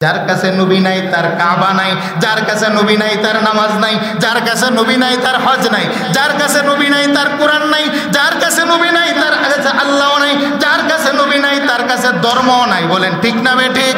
যার কাছে নবী নাই তার কাবা নাই, যার কাছে নবী নাই তার নামাজ নাই, যার কাছে নবী নাই তার হজ নাই, যার কাছে নবী নাই তার কোরআন নাই, যার কাছে নবী নাই তার কাছে আল্লাহ নাই, যার কাছে নবী নাই তার কাছে ধর্ম নাই। বলেন ঠিক না বেঠিক?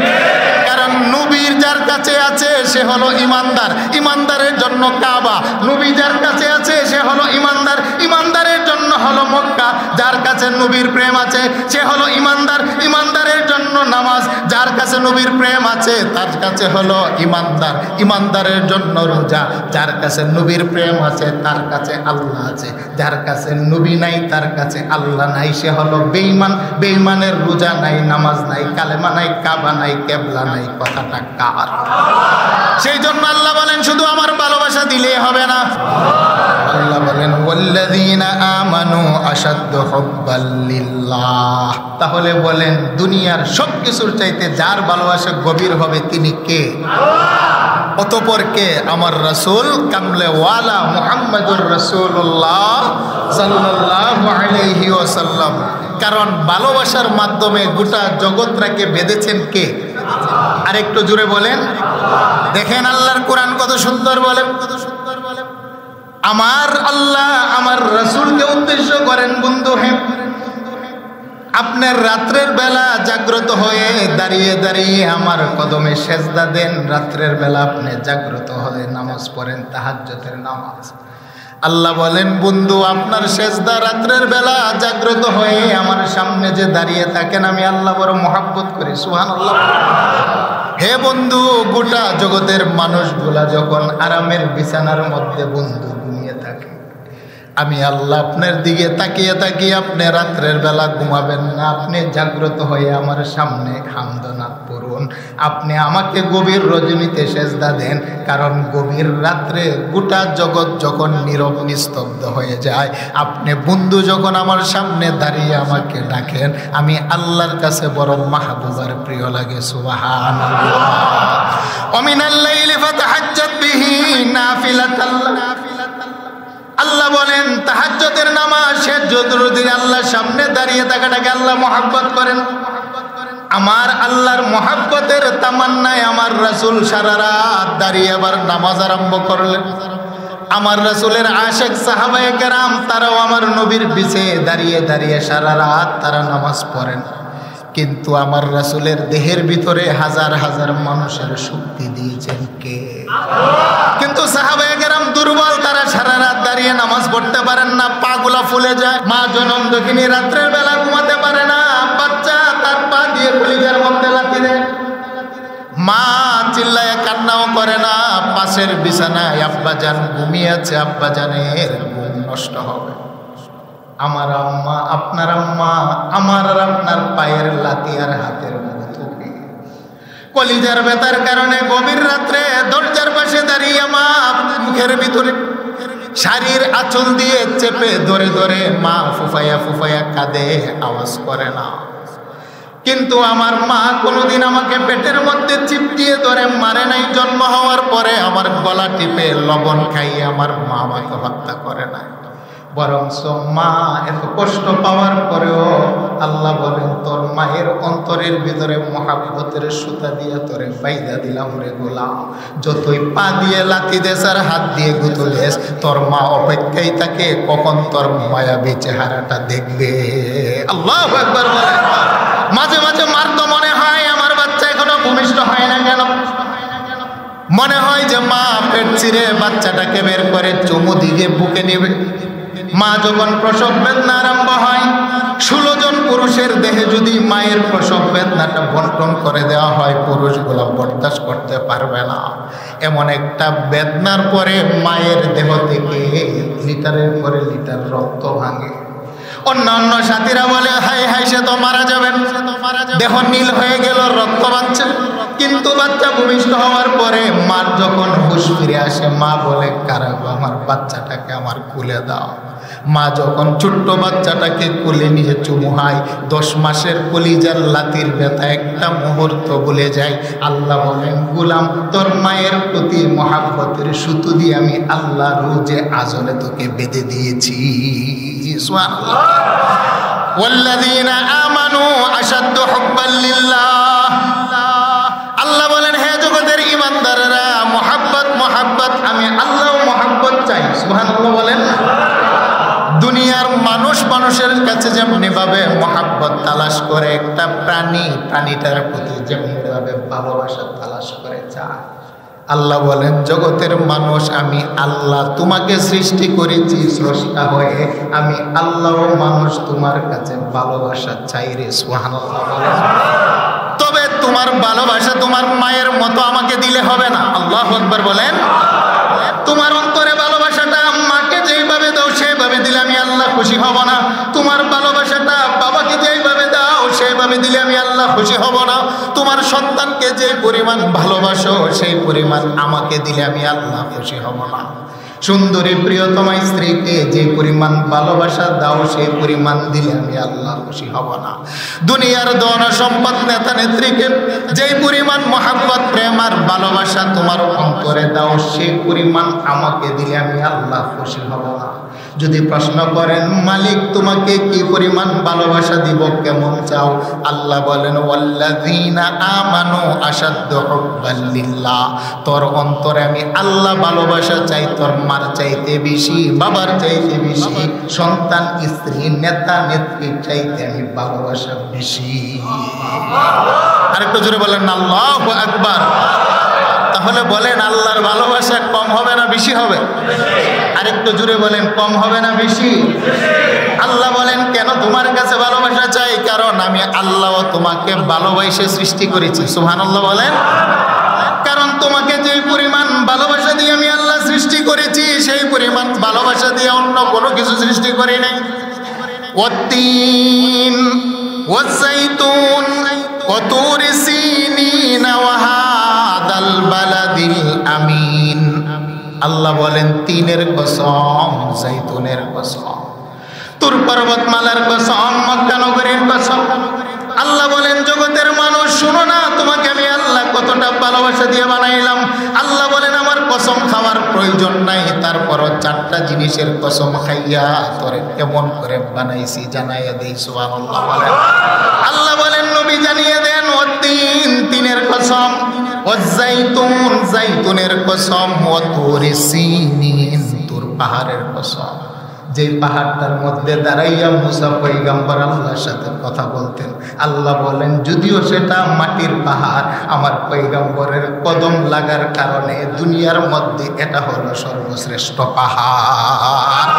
কারণ নবীর যার কাছে আছে সে হলো ইমানদার, ইমানদারের জন্য কাবা। নবী যার কাছে আছে সে হলো ইমানদার, ইমানদারের জন্য হলো মক্কা। যার কাছে নবীর প্রেম আছে সে হলো ইমানদার, ইমানদারের জন্য নামাজ। যার কাছে নবীর প্রেম আছে তার কাছে হলো ইমানদার, ইমানদারের জন্য রোজা। যার কাছে নবীর প্রেম আছে তার কাছে আল্লাহ আছে, যার কাছে নবী নাই তার কাছে আল্লাহ নাই, সে হলো বেঈমান। বেঈমানের রোজা নাই, নামাজ নাই, কালেমা নাই, কাবা নাই, কেবলা নাই। কথাটা কার? সেই জন্য আল্লাহ বলেন শুধু আমার ভালোবাসা দিলে হবে না। আল্লাহ বলেন ওয়াল্লাযীনা আমানু আশাদ্দু হুব্বাল লিল্লাহ। তাহলে বলেন দুনিয়ার সব কিছুর চাইতে যার ভালোবাসা গভীর হবে তিনি কে? অতঃপর কে? আমার রাসূল কামলেওয়ালা মুহাম্মদুর রাসূলুল্লাহ সাল্লাল্লাহু আলাইহি ওয়াসাল্লাম। কারণ ভালোবাসার মাধ্যমে গোটা জগৎটাকে বেঁধেছেন কে? আরেকটু জোরে বলেন। দেখেন আল্লাহর কোরআন কত সুন্দর বলেন, কত সুন্দর বলেন। আমার আল্লাহ আমার রাসূলকে উদ্দেশ্য করেন, বন্ধু হে আপনার রাত্রের বেলা জাগ্রত হয়ে দাঁড়িয়ে দাঁড়িয়ে আমার কদমে সেজদা দেন। রাত্রের বেলা আপনি জাগ্রত হয়ে নামাজ পড়েন, তাহাজ্জুদের নামাজ। আল্লাহ বলেন বন্ধু আপনার সেজদা রাত্রের বেলা জাগ্রত হয়ে আমার সামনে যে দাঁড়িয়ে থাকেন আমি আল্লাহ বড় মহব্বত করি। সুবহানাল্লাহ। হে বন্ধু গোটা জগতের মানুষগুলা যখন আরামের বিছানার মধ্যে বন্ধু ঘুমিয়ে থাকে, আমি আল্লাহ আপনার দিকে তাকিয়ে তাকিয়ে আপনি রাত্রের বেলা ঘুমাবেন না, আপনি জাগ্রত হয়ে আমার সামনে হামদনাথ পড়ুন। আপনি আমাকে গভীর রজনীতে সেজদা দেন, কারণ গভীর রাত্রে গোটা জগৎ যখন নীরব নিস্তব্ধ হয়ে যায়, আপনি বন্ধু যখন আমার সামনে দাঁড়িয়ে আমাকে ডাকেন, আমি আল্লাহর কাছে বড় মাহবুবার প্রিয় লাগে। সুবহানাল্লাহ। ওয়া মিনাল লাইলি ফাতাহাজ্জাত বিহি নাফিলাতাল। আল্লাহ বলেন তাহাজ্জুদের নামাজ শেষ যদি আল্লাহর সামনে দাঁড়িয়ে থাকাটাকে আল্লাহ মহব্বত করেন। আমার আল্লাহর মহব্বতের তামান্নায় আমার রাসূল সারা রাত দাঁড়িয়ে আবার নামাজ আরম্ভ করলেন। আমার রাসূলের আশিক সাহাবায়ে কেরাম তারাও আমার নবীর পিছে দাঁড়িয়ে দাঁড়িয়ে সারা রাত তারা নামাজ পড়েন। কিন্তু আমার রাসূলের দেহের ভিতরে হাজার হাজার মানুষের শক্তি দিয়েছেন কে? কিন্তু সাহাবায়ে কেরাম দুর্বল, তারা সারা রাত দাঁড়িয়ে নামাজ পড়তে পারেন না, পাগুলা ফুলে যায়। মা জনম দক্ষিণী রাত্রের বেলা ঘুমাতে পারে না, বাচ্চা তার পা দিয়ে কলিজার মধ্যে লাথি দেয়। মা চিল্লায় কান্নাও করে না, পাশের বিছানায় আব্বাজান ঘুমিয়ে আছে, আব্বাজানের ঘুম নষ্ট হবে। আমার আম্মা আপনার আম্মা আমার আর আপনার পায়ের লাথি আর হাতের মুঠোকে কলিজার ব্যথার কারণে গভীর রাত্রে দরজার পাশে দাঁড়িয়ে মা মুখের ভিতরে শাড়ির আঁচল দিয়ে চেপে ধরে ধরে মা ফুফাইয়া ফুফাইয়া কাঁদে, আওয়াজ করে না। কিন্তু আমার মা কোনোদিন আমাকে পেটের মধ্যে চিপ দিয়ে ধরে মারে নাই। জন্ম হওয়ার পরে আমার গলা টিপে লবণ খাইয়ে আমার মা আমাকে হত্যা করে নাই। বরং মা এত কষ্ট পাওয়ার পরেও আল্লাহ বলেন তোর মায়ের অন্তরের ভিতরে মহাব্বতের সুতা দিয়ে তোরে বাইদা দিলাম রে গোলাম। যতই পা দিয়ে লাথি দেশ আর হাত দিয়ে গুঁতো দেশ, তোর মা অপেক্ষাই থাকে কখন তোর মায়াবী চেহারাটা দেখবে। আল্লাহু আকবার বলে। মাঝে মাঝে মার তো মনে হয় আমার বাচ্চা এখনো ভূমিষ্ঠ হয় না কেন, মনে হয় যে মা পেট চিরে বাচ্চাটাকে বের করে চুমু দিয়ে বুকে নেবে। মা যখন প্রসব বেদনা আরম্ভ হয়, 16 জন পুরুষের দেহে যদি মায়ের প্রসব বেদনাটা বন্টন করে দেওয়া হয়, পুরুষগুলো বরদাস্ত করতে পারবে না। এমন একটা বেদনার পরে মায়ের দেহ থেকে লিটারের পরে লিটার রক্ত ভাঙে। অন্যান্য সাথীরা বলে হাই হাই সে তো মারা যাবেন, দেহ নীল হয়ে গেল, রক্ত বাঁচছে। কিন্তু বাচ্চা ভূমিষ্ঠ হওয়ার পরে মার যখন হুঁশ ফিরে আসে, মা বলে কারাগো আমার বাচ্চাটাকে আমার কুলে দাও। মা যখন ছোট্ট বাচ্চাটাকে কোলে নিয়ে চুমুহায়, 10 মাসের কলিজার লাতির ব্যথা একটা মুহূর্ত ভুলে যায়। আল্লাহ বলেন গোলাম তোর মায়ের প্রতি মহাব্বতের সুতো দিয়ে আমি আল্লাহ রোজে আজলে তোকে বেঁধে দিয়েছি। সুবহানাল্লাহ। ওয়াল্লাযীনা আমানু আশাদ্দু হুব্বাল লিল্লাহ। আল্লাহ বলেন যেভাবে মহাব্বত তালাশ করে একটা প্রাণীটার প্রতি যেমনিভাবে ভালোবাসা তালাশ করে চায়, আল্লাহ বলেন জগতের মানুষ আমি আল্লাহ তোমাকে সৃষ্টি করেছি স্রষ্টা হয়ে, আমি আল্লাহ মানুষ তোমার কাছে ভালোবাসা চাই রে। সুবহানাল্লাহ বলেন। তবে তোমার ভালোবাসা তোমার মায়ের মতো আমাকে দিলে হবে না। আল্লাহু আকবার বলেন। তোমার অন্তরে ভালোবাসাটা মাকে যেইভাবে দাও সেইভাবে দিলে আমি আল্লাহ খুশি হব না। তোমার ভালোবাসাটা বাবাকে যেইভাবে দাও সেইভাবে দিলে আমি আল্লাহ খুশি হব না। তোমার সন্তানকে যে পরিমাণ ভালোবাসো সেই পরিমাণ আমাকে দিলে আমি আল্লাহ খুশি হব না। সুন্দরী প্রিয়তমা স্ত্রীকে যে পরিমাণ ভালোবাসা দাও সেই পরিমাণ দিলে আমি আল্লাহ খুশি হব না। দুনিয়ার ধন সম্পদ নেতা নেত্রীকে যেই পরিমাণ মহাব্বত প্রেম আর ভালোবাসা তোমার অন্তরে দাও সেই পরিমাণ আমাকে দিলে আমি আল্লাহ খুশি হব না। যদি প্রশ্ন করেন মালিক তোমাকে কি পরিমাণ ভালোবাসা দিব, কেমন চাও, আল্লাহ বলেন ওয়াল্লাযীনা আমানু আশাদ্দু হুব্বান লিল্লাহ। তোর অন্তরে আমি আল্লাহ ভালোবাসা চাই তোর মার চাইতে বেশি, বাবার চাইতে বেশি, সন্তান স্ত্রী নেতা নেত্রীর চাইতে আমি ভালোবাসা বেশি। আরেকটু জোরে বলেন আল্লাহু আকবার। তাহলে বলেন আল্লাহর ভালোবাসা কম হবে না বেশি হবে? আরেকটু জোরে বলেন কম হবে না বেশি? আল্লাহ বলেন কেন তোমার কাছে ভালোবাসা চাই, কারণ আমি আল্লাহ তোমাকে ভালোবাসে সৃষ্টি করেছি। সুবহানাল্লাহ বলেন। কারণ তোমাকে যে পরিমাণ ভালোবাসা দিয়ে আমি আল্লাহ সৃষ্টি করেছি সেই পরিমাণ ভালোবাসা দিয়ে অন্য কোনো কিছু সৃষ্টি করি নাই। ওয়াত্তিন ওয়াজ্জাইতুন ওয়া তুরি সিনিন ওয়া হাদাল বালাদিল আমিন। আল্লাহ বলেন তিনের কসম, জাইতুনের কসম, তুর পর্বতমালার কসম, মক্কা নগরীর কসম। আল্লাহ বলেন জগতের মানুষ শুনো না, তোমাকে আমি আল্লাহ কতটা ভালোবাসা দিয়ে বানাইলাম। আল্লাহ বলেন আমার কসম খাওয়ার প্রয়োজন নাই, তারপরও চারটা জিনিসের কসম খাইয়া তোরে কেমন করে বানাইছি জানাইয়া দেই। সুবহানাল্লাহ বলেন। আল্লাহ বলেন নবী জানিয়ে দেন ও তিনের কসম, ও জাইতুন জাইতুনের কসম, ও তুরি সিনিন তুর পাহাড়ের কসম। যে পাহাড়টার মধ্যে দাঁড়াইয়া মুসা পয়গম্বর আল্লাহর সাথে কথা বলতেন, আল্লাহ বলেন যদিও সেটা মাটির পাহাড়, আমার পয়গম্বরের কদম লাগার কারণে দুনিয়ার মধ্যে এটা হলো সর্বশ্রেষ্ঠ পাহাড়।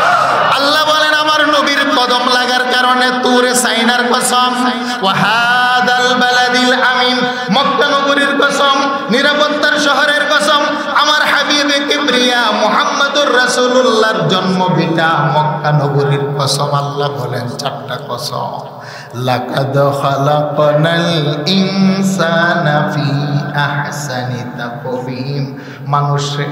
আল্লাহ বলেন আমার নবীর কদম লাগার কারণে তুরে সাইনার কসম, ওয়া হাদাল বালাদিল আমিন মক্কা নগরীর কসম, নিরাপত্তার শহরের কসম, আমার হাবিবে কিবরিয়া মুহাম্মদুর রাসূলুল্লাহর জন্মভিটা মক্কা নগরীর কসম। আল্লাহ বলেন চারটা কসম। লাকাদ খালাকনাল ইনসানা ফি আহসানি তাকওয়িম। মানুষে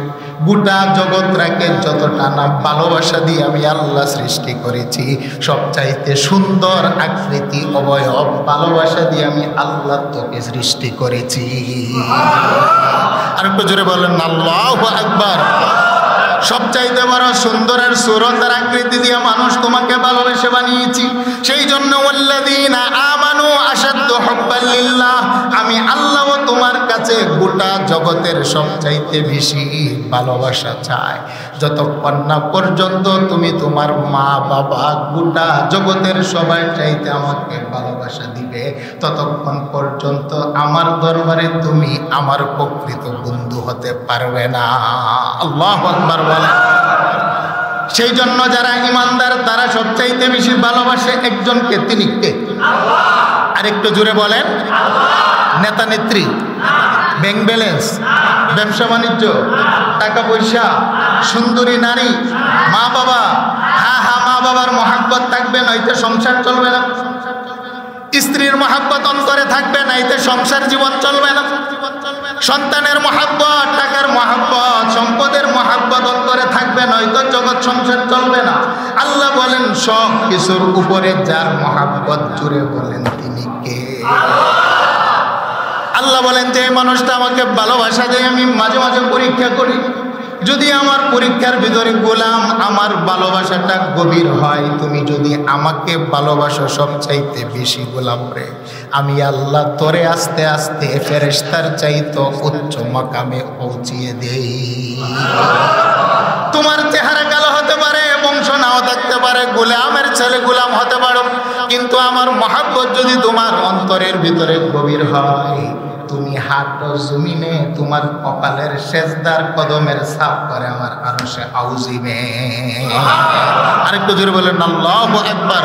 গোটা জগৎটাকে যতটা না ভালোবাসা দিয়ে আমি আল্লাহ সৃষ্টি করেছি, সবচাইতে সুন্দর আকৃতি অবয়ব ভালোবাসা দিয়ে আমি আল্লাহ তোকে সৃষ্টি করেছি। আর একটু জোরে বলেন আল্লাহু আকবার। সবচাইতে বড় সুন্দরের সুরতার আকৃতি দিয়ে মানুষ তোমাকে ভালোবেসে বানিয়েছি। সেই জন্য ওয়াল্লাযীনা আমানু আশাদ্দু হুব্বান লিল্লাহ, আমি আল্লাহ তোমার কাছে গোটা জগতের সবচাইতে বেশি ভালোবাসা চাই। যতক্ষণ না পর্যন্ত তুমি তোমার মা বাবা গোটা জগতের সবাই চাইতে আমাকে ভালোবাসা দিবে, ততক্ষণ পর্যন্ত আমার দরবারে তুমি আমার প্রকৃত বন্ধু হতে পারবে না। আল্লাহু আকবার বলেন। সেই জন্য যারা ইমানদার তারা সবচাইতে বেশি ভালোবাসে একজনকে, তিনি কে? আল্লাহ। আরেকটু জোরে বলেন নেতা নেত্রী, ব্যাংক ব্যালেন্স, ব্যবসা বাণিজ্য, টাকা পয়সা, সুন্দরী নারী, মা বাবা। হ্যাঁ হ্যাঁ, মা বাবার মহাব্বত থাকবে নয়তো সংসার চলবে না। স্ত্রীর মহাব্বত অন্তরে থাকবে নাইতে সংসার জীবন চলবে না। সন্তানের মহাব্বত, টাকার মহাব্বত, সম্পদের মহাব্বত অন্তরে থাকবে নয়তো জগৎ সংসার চলবে না। আল্লাহ বলেন সব কিছুর উপরে যার মহাব্বত জুড়ে বলেন তিনি কে? আল্লাহ বলেন যে মানুষটা আমাকে ভালোবাসা দেয় আমি মাঝে মাঝে পরীক্ষা করি, যদি আমার পরীক্ষার ভিতরে গোলাম আমার ভালোবাসাটা গভীর হয়, তুমি যদি আমাকে ভালোবাসো সবচাইতে বেশি গোলাম রে, আমি আল্লাহ তোরে আস্তে আস্তে ফেরেশতার চাইতো উচ্চ মাকামে পৌঁছিয়ে দেই। তোমার চেহারা কালো হতে পারে, বংশ নাও থাকতে পারে, গোলামের ছেলে গোলাম হতে পারো, কিন্তু আমার মহব্বত যদি তোমার অন্তরের ভিতরে গভীর হয়, তুমি হাঁটো জমিনে, তোমার কপালের সেজদার কদমের ছাপ করে আমার আরশে আউজিমে। আরেকটু জোরে বলেন আল্লাহু আকবার।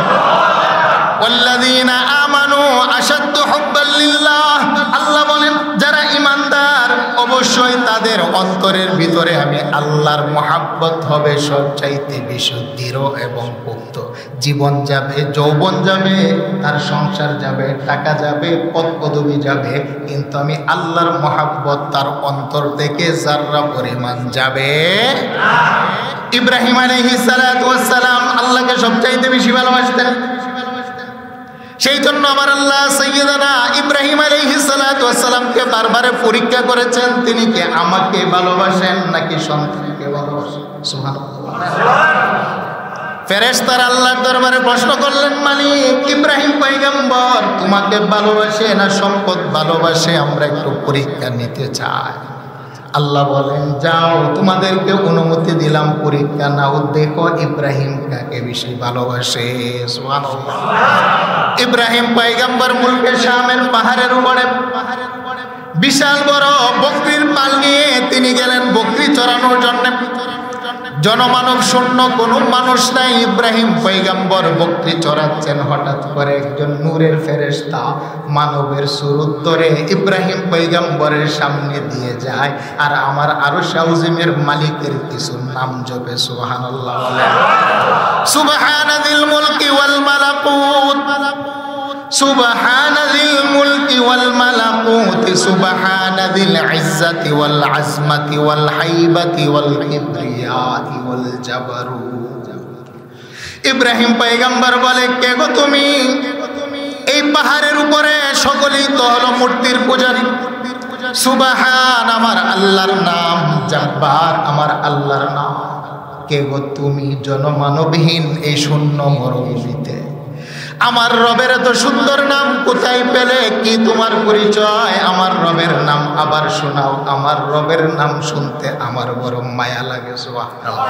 ওয়াল্লাযীনা আমানু আশাদ্দু হুব্বাল লিল্লাহ। আল্লাহ বলেন যারা ঈমানদার অবশ্যই তাদের অন্তরের ভিতরে আমি আল্লাহর মহব্বত হবে সবচাইতে বিশুদ্ধির এবং মুক্ত। জীবন যাবে, যৌবন যাবে, তার সংসার যাবে, টাকা যাবে, পদ পদবি যাবে, কিন্তু আমি আল্লাহর মহব্বত তার অন্তর থেকে যাররা পরিমাণ যাবে না। ইব্রাহিম আলাইহিস সালাতু ওয়াস সালাম আল্লাহকে সবচাইতে বেশি ভালোবাসতেন। সেই জন্য আমার আল্লাহ সাইয়্যিদানা ইব্রাহিম আলাইহিস সালাতু ওয়াস সালামকে বারবারে পরীক্ষা করেছেন, তিনি কি আমাকে ভালোবাসেন নাকি সন্তানকে ভালোবাসেন? সুবহানাল্লাহ। ফেরেশতারা আল্লাহর দরবারে প্রশ্ন করলেন, মালিক ইব্রাহিম পয়গম্বর তোমাকে ভালোবাসে না সম্পদ ভালোবাসে? আমরা একটু পরীক্ষা নিতে চাই। আল্লাহ বলেন যাও, তোমাদেরকে অনুমতি দিলাম, পরীক্ষা নাও, দেখো ইব্রাহিম কাকে বেশি ভালোবাসে। সুবহানাল্লাহ। ইব্রাহিম পয়গম্বর মুলকে শামের পাহাড়ের উপরে বিশাল বড় বকরির পাল নিয়ে তিনি গেলেন বকরি চড়ানোর জন্য। জনমানব শূন্য, কোনো মানুষ নাই। ইব্রাহিম পয়গম্বর বকরি চড়াচ্ছেন, হঠাৎ করে একজন নূরের ফেরেশতা মানবের সুরত ধরে ইব্রাহিম পয়গম্বরের সামনে দিয়ে যায়, আর আমার আরশ আযিমের মালিকের কিছু নাম জপে। সুবহানাল্লাহ। সুবহানাল মুলকি ওয়াল মালাকুত, সুবহানাল মুলকি ওয়াল মালাকুত, সুবহানাল ইজ্জাতি ওয়াল আজমাতি ওয়াল হাইবাতি ওয়াল কিবরিয়াতি ওয়াল জাবারুত। ইব্রাহিম পয়গম্বর বলে, কে গো তুমি? এই পাহাড়ের উপরে সকলেই তো হলো মূর্তির পূজারী। সুবহান আমার আল্লাহর নাম, জাব্বার আমার আল্লাহর নাম। কে গো তুমি জনমানবহীন এই শূন্য মরুভূমিতে? আমার রবের এত সুন্দর নাম কোথায় পেলে? কি তোমার পরিচয়? আমার রবের নাম আবার শোনাও। আমার রবের নাম শুনতে আমার বড় মায়া লাগে। সুবহানাল্লাহ।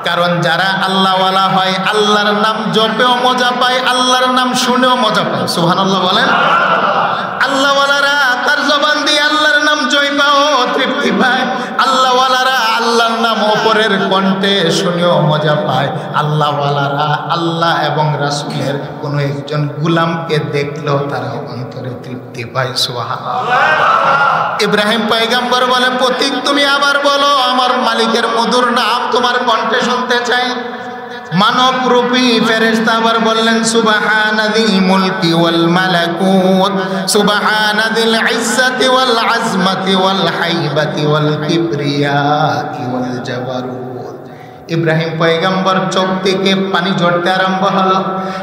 কারণ যারা আল্লাহওয়ালা হয় আল্লাহর নাম জপেও মজা পায়, আল্লাহর নাম শুনেও মজা পায়। সুবহানাল্লাহ বলেন। আল্লাহওয়ালারা তার জবান দিয়ে আল্লাহর নাম জয়পাও তৃপ্তি পায়। আল্লাহওয়ালারা আল্লাহর নাম অপরের কণ্ঠে শুনেও মজা পায়। আল্লাহওয়ালারা আল্লাহ এবং রাসূলের কোনো একজন গোলামকে দেখলেও তারা অন্তরে তৃপ্তি পায়। সুবহানাল্লাহ। ইব্রাহিম পয়গম্বর বলে, প্রতীক তুমি আবার বলো, আমার মালিকের মধুর নাম তোমার কণ্ঠে শুনতে চাই। মানব রূপী ফেরেশতা আবার বললেন, সুবহানাল মুলকি ওয়াল মালাকুত, সুবহানাল ইজ্জাতি ওয়াল আজমাতি ওয়াল হাইবাতি ওয়াল কিবরিয়াতি ওয়াল জাবারুত। ইব্রাহিম পয়গম্বর চোখ থেকে পানি ঝরতে আরম্ভ হলো।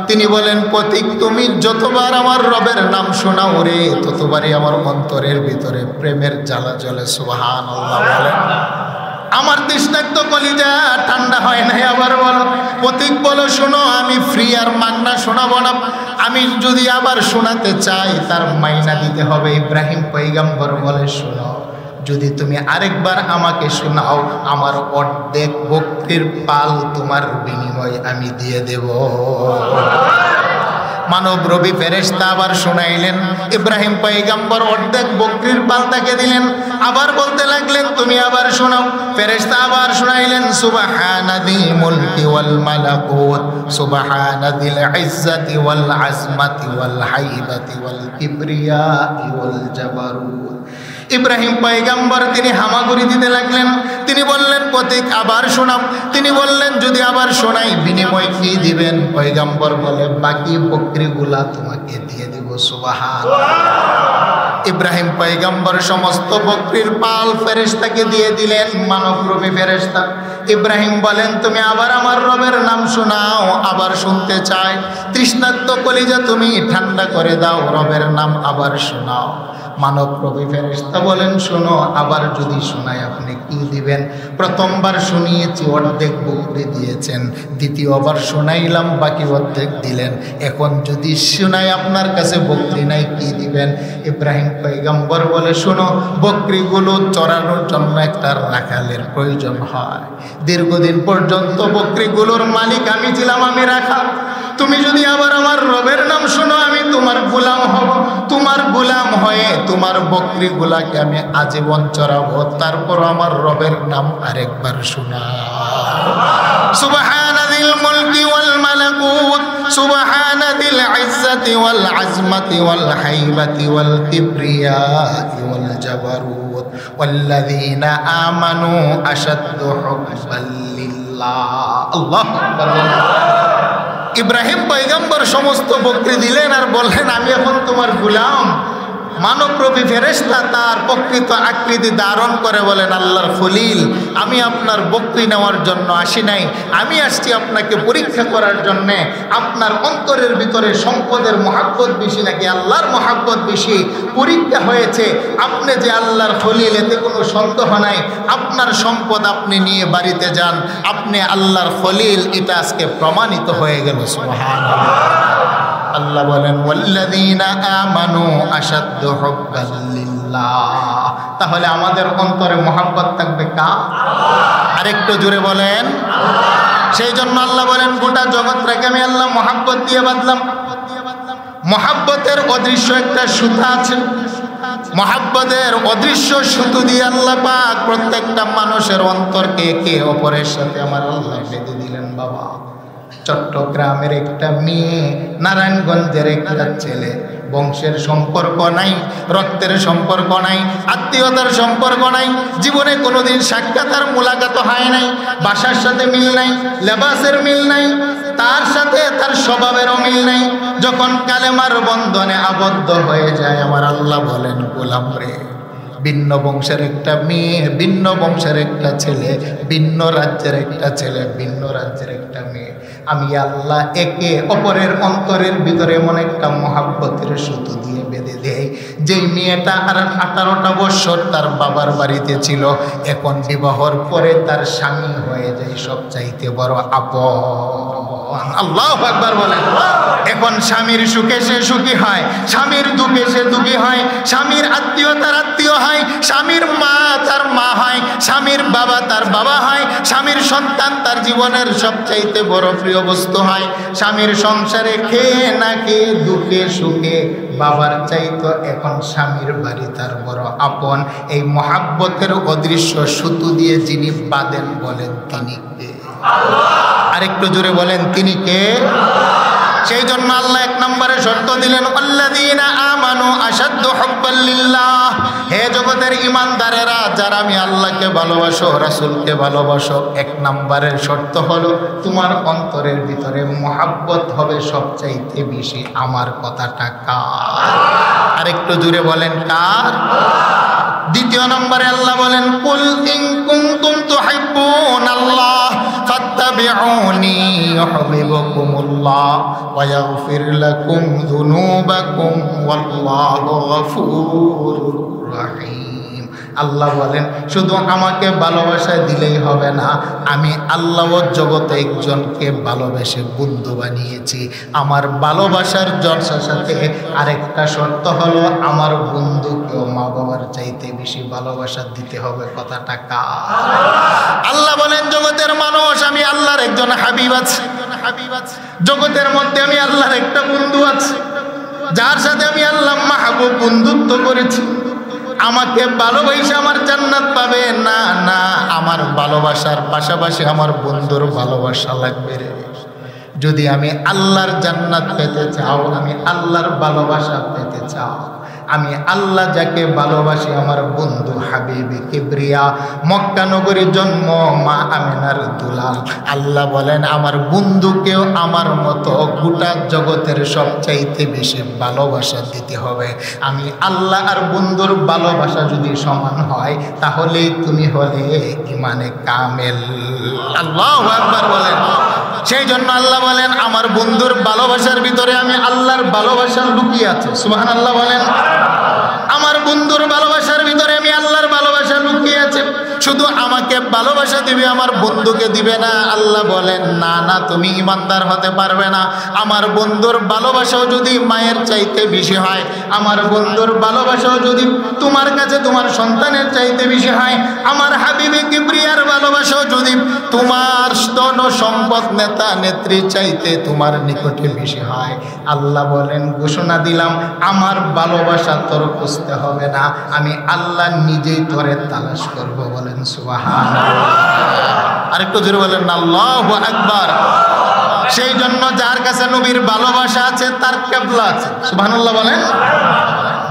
তিনি বলেন, প্রতীক তুমি যতবার আমার রবের নাম শোনাও রে, ততবারই আমার অন্তরের ভিতরে প্রেমের জ্বালা জ্বলে। সুবহানাল্লাহ বলেন। আমার তৃষ্ণার্ত কলিজা ঠান্ডা হয় নাই। আবার বলো, প্রতীক বলো, শোনো, আমি ফ্রি আর মাগনা শোনাবো না। আমি যদি আবার শোনাতে চাই তার মাইনা দিতে হবে। ইব্রাহিম পয়গম্বর বলে, শোনো, যদি তুমি আরেকবার আমাকে শোনাও আমার অর্ধেক বকরির পাল তোমার বিনিময়ে আমি দিয়ে দেব। মানব রবি ফেরেশতা আবার শোনাইলেন। ইব্রাহিম পয়গম্বর অর্ধেক বকরির পাল তাকে দিলেন। আবার বলতে লাগলেন, তুমি আবার শোনাও। ফেরেশতা আবার শোনাইলেন, সুবহানাল মুলকি ওয়াল মালাকুত, সুবহানাল ইজ্জাতি ওয়াল আজমাতি ওয়াল হাইবাতি ওয়াল কিবরিয়াতি ওয়াল জাবারুত। ইব্রাহিম পয়গম্বর তিনি হামাগুড়ি দিতে লাগলেন। তিনি বললেন, প্রতীক আবার শোনাও। তিনি বললেন, যদি আবার শোনাই বিনিময় কি দিবেন? পয়গম্বর বলে, বাকি বকরিগুলা তোমাকে দিয়ে দিব। সুবহানাল্লাহ। ইব্রাহিম পয়গম্বর সমস্ত বকরির পাল ফেরেশতাকে দিয়ে দিলেন, মানবরূপী ফেরেশতা। ইব্রাহিম বলেন, তুমি আবার আমার রবের নাম শোনাও। আবার শুনতে চাই। তৃষ্ণার্ত কলিজা তুমি ঠান্ডা করে দাও, রবের নাম আবার শোনাও। মানবরূপী ফেরেশতা বলেন, শোনো, আবার যদি শোনাই আপনি কি দিবেন? প্রথমবার শুনিয়েছি, অর্ধেক বকরি দিয়েছেন, দ্বিতীয়বার শোনাইলাম, বাকি অর্ধেক দিলেন, এখন যদি শোনাই আপনার কাছে বকরি নাই, কি দিবেন? ইব্রাহিম পয়গম্বর বলে, শোনো, বকরিগুলো চড়ানোর জন্য একটা রাখালের প্রয়োজন হয়। দীর্ঘদিন পর্যন্ত বকরিগুলোর মালিক আমি ছিলাম, আমি রাখাল। তুমি যদি আবার আমার রবের নাম শোনো, আমি তোমার গোলাম হব। তোমার গোলাম হয়ে তোমার বকরিগুলাকে আমি আজীবন চড়াবো, তারপর আমার রবের নাম আরেকবার শোনা। সুবহানাল মুলকি ওয়াল মালাকুত, সুবহানাল ইজ্জাতি ওয়াল আজমাতি ওয়াল হাইবাতি ওয়াল কিবরিয়াতি ওয়াল জাবারুত ওয়াল্লাযীনা আমানু আশাদ্দু হুব্বাল লিল্লাহ। আল্লাহু আকবার। ইব্রাহিম পয়গম্বর সমস্ত বকরি দিলেন আর বললেন, আমি এখন তোমার গোলাম। মানবরূপী ফেরেশতা তার প্রকৃত আকৃতি ধারণ করে বলেন, আল্লাহর খলিল, আমি আপনার বকরি নেওয়ার জন্য আসি নাই, আমি আসছি আপনাকে পরীক্ষা করার জন্যে। আপনার অন্তরের ভিতরে সম্পদের মহাব্বত বেশি নাকি আল্লাহর মহাব্বত বেশি? পরীক্ষা হয়েছে, আপনি যে আল্লাহর খলিল এতে কোনো সন্দেহ নাই। আপনার সম্পদ আপনি নিয়ে বাড়িতে যান, আপনি আল্লাহর খলিল, এটা আজকে প্রমাণিত হয়ে গেল। সুবহানাল্লাহ। আল্লাহ বলেন, ওয়াল্লাযীনা আমানু আশাদ্দু হুব্বাল লিল্লাহ। তাহলে আমাদের অন্তরে মহব্বত থাকবে কার? আরেকটু জোরে বলেন। সেই জন্য আল্লাহ বলেন, গোটা জগৎটাকে আমি আল্লাহ মহব্বত দিয়ে বাঁধলাম। মহব্বতের অদৃশ্য একটা সুতা আছে, মহব্বতের অদৃশ্য সুতো দিয়ে আল্লাহ পাক প্রত্যেকটা মানুষের অন্তরকে একে অপরের সাথে আমার আল্লাহ বেঁধে দিলেন। বাবা, চট্টগ্রামের একটা মেয়ে, নারায়ণগঞ্জের একটা ছেলে, বংশের সম্পর্ক নাই, রক্তের সম্পর্ক নাই, আত্মীয়তার সম্পর্ক নাই, জীবনে কোনোদিন সাক্ষাৎ আর মুলাকাত হয় নাই, বাসার সাথে মিল নাই, লেবাসের মিল নাই, তার সাথে তার স্বভাবেরও মিল নাই। যখন কালেমার বন্ধনে আবদ্ধ হয়ে যায়, আমার আল্লাহ বলেন, গোলাম রে, ভিন্ন বংশের একটা মেয়ে, ভিন্ন বংশের একটা ছেলে, ভিন্ন রাজ্যের একটা ছেলে, ভিন্ন রাজ্যের একটা মেয়ে, আমি আল্লাহ একে অপরের অন্তরের ভিতরে এমন একটা মহাব্বতের সুতো দিয়ে বেঁধে দেয়, যেই মেয়েটা আর 18টা বছর তার বাবার বাড়িতে ছিল, এখন বিবাহর পরে তার স্বামী হয়ে যায় সবচাইতে বড় আপন। আল্লাহু আকবার বলেন। এখন স্বামীর সুখে সে সুখী হয়, স্বামীর দুঃখে সে দুঃখী হয়, স্বামীর আত্মীয় তার আত্মীয় হয়, স্বামীর মা তার মা হয়, স্বামীর বাবা তার বাবা হয়, স্বামীর সন্তান তার জীবনের সবচাইতে বড় প্রিয় বস্তু হয়। স্বামীর সংসারে খেয়ে না খেয়ে দুঃখে সুখে বাবার চাইতো এখন স্বামীর বাড়ি তার বড় আপন। এই মহাব্বতের অদৃশ্য সুতো দিয়ে যিনি বাঁধেন, বলেন তিনি কে? আরেকটু জোরে বলেন, তিনি কে? সেই জন্য আল্লাহ 1 নম্বরে শর্ত দিলেন, আল্লাযীনা আমানু আশাদ্দু হুব্বাল লিল্লাহ। হে জগতের ঈমানদারেরা, যারা আমি আল্লাহকে ভালোবাসো, রাসূলকে ভালোবাসো, 1 নম্বরের শর্ত হলো তোমার অন্তরের ভিতরে মহব্বত হবে সবচাইতে বেশি আমার কথাটা কার? আরেকটু জোরে বলেন, কার? দ্বিতীয় নম্বরে আল্লাহ বলেন, কুল ইন কুনতুম তুহিব্বুনাল্লাহ ফাত্তাবিউনি ইউহিব্বুকুমুল্লাহ ওয়া ইয়াগফির লাকুম যুনুবাকুম ওয়াল্লাহু গফুরুর রহিম। আল্লাহ বলেন, শুধু আমাকে ভালোবাসা দিলেই হবে না, আমি আল্লাহ জগতে একজনকে ভালোবেসে বন্ধু বানিয়েছি। আমার ভালোবাসার জলসার সাথে আরেকটা শর্ত হলো, আমার বন্ধুকেও মা বাবার চাইতে বেশি ভালোবাসা দিতে হবে। কথাটা কার? আল্লাহ বলেন, জগতের মানুষ, আমি আল্লাহর একজন হাবিব আছে, জগতের মধ্যে আমি আল্লাহর একটা বন্ধু আছে, যার সাথে আমি আল্লাহ মাহবুব বন্ধুত্ব করেছি। আমাকে ভালোবাসা আমার জান্নাত পাবে না, না, আমার ভালোবাসার পাশাপাশি আমার বন্ধুর ভালোবাসা লাগবে রে। যদি আমি আল্লাহর জান্নাত পেতে চাও, আমি আল্লাহর ভালোবাসা পেতে চাও, আমি আল্লাহ যাকে ভালোবাসি, আমার বন্ধু হাবিবে কিবরিয়া, মক্কা নগরীর জন্ম, মা আমিনার দুলাল, আল্লাহ বলেন আমার বন্ধুকেও আমার মতো গোটা জগতের সবচাইতে বেশি ভালোবাসা দিতে হবে। আমি আল্লাহ আর বন্ধুর ভালোবাসা যদি সমান হয়, তাহলে তুমি হলে ইমানে কামেল। আল্লাহু আকবার বলেন। সেই জন্য আল্লাহ বলেন, আমার বন্ধুর ভালোবাসার ভিতরে আমি আল্লাহর ভালোবাসা লুকিয়ে আছে। সুবহানাল্লাহ বলেন। আমার বন্ধুর ভালোবাসার ভিতরে আমি আল্লাহর ভালোবাসা লুকিয়ে আছে। শুধু আমাকে ভালোবাসা দিবে, আমার বন্ধুকে দিবে না। আল্লাহ বলেন না না, তুমি ইমানদার হতে পারবে না। আমার বন্ধুর ভালোবাসাও যদি মায়ের চাইতে বেশি হয়, আমার বন্ধুর ভালোবাসাও যদি তোমার কাছে তোমার সন্তানের চাইতে বেশি হয়, আমার হাবিবে কিবরিয়ার ভালোবাসাও যদি তোমার ধন সম্পদ নেতা নেত্রী চাইতে তোমার নিকটে বেশি হয়, আল্লাহ বলেন ঘোষণা দিলাম আমার ভালোবাসা তোর খুঁজতে হবে না, আমি আল্লাহ নিজেই তোরে তালাশ করব। বলেন সুবহানাল্লাহ। আরেকটু জোরে বলেন আল্লাহু আকবার। সেই জন্য যার কাছে নবীর ভালোবাসা আছে তার কিবলা আছে। সুবহানাল্লাহ বলেন।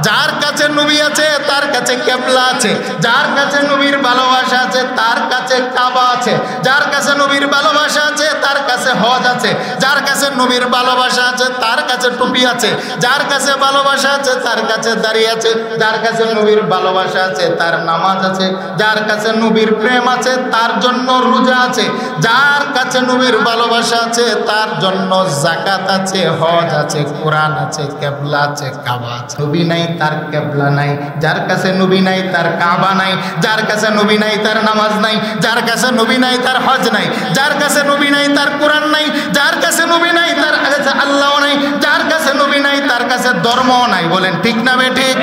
যার কাছে নবী আছে তার কাছে কিবলা আছে। যার কাছে নবীর ভালোবাসা আছে তার কাছে কাবা আছে। যার কাছে নবীর ভালোবাসা আছে তার কাছে হজ আছে। যার কাছে নবীর ভালোবাসা আছে তার কাছে টুপি আছে। যার কাছে ভালোবাসা আছে তার কাছে দাড়ি আছে। যার কাছে নবীর ভালোবাসা আছে তার নামাজ আছে। যার কাছে নবীর প্রেম আছে তার জন্য রোজা আছে। যার কাছে নবীর ভালোবাসা আছে তার জন্য যাকাত আছে, হজ আছে, কোরআন আছে, কিবলা আছে, কাবা আছে। নবী নাই তার কিবলা নাই, যার কাছে নবী নাই তার কাবা নাই, যার কাছে নবী নাই তার নামাজ নাই, যার কাছে নবী নাই তার হজ নাই, যার কাছে নবী নাই তার কোরআন নাই, যার কাছে নবী নাই তার আল্লাহ নাই, যার কাছে নবী নাই তার কাছে ধর্ম নাই। বলেন ঠিক না বেঠিক?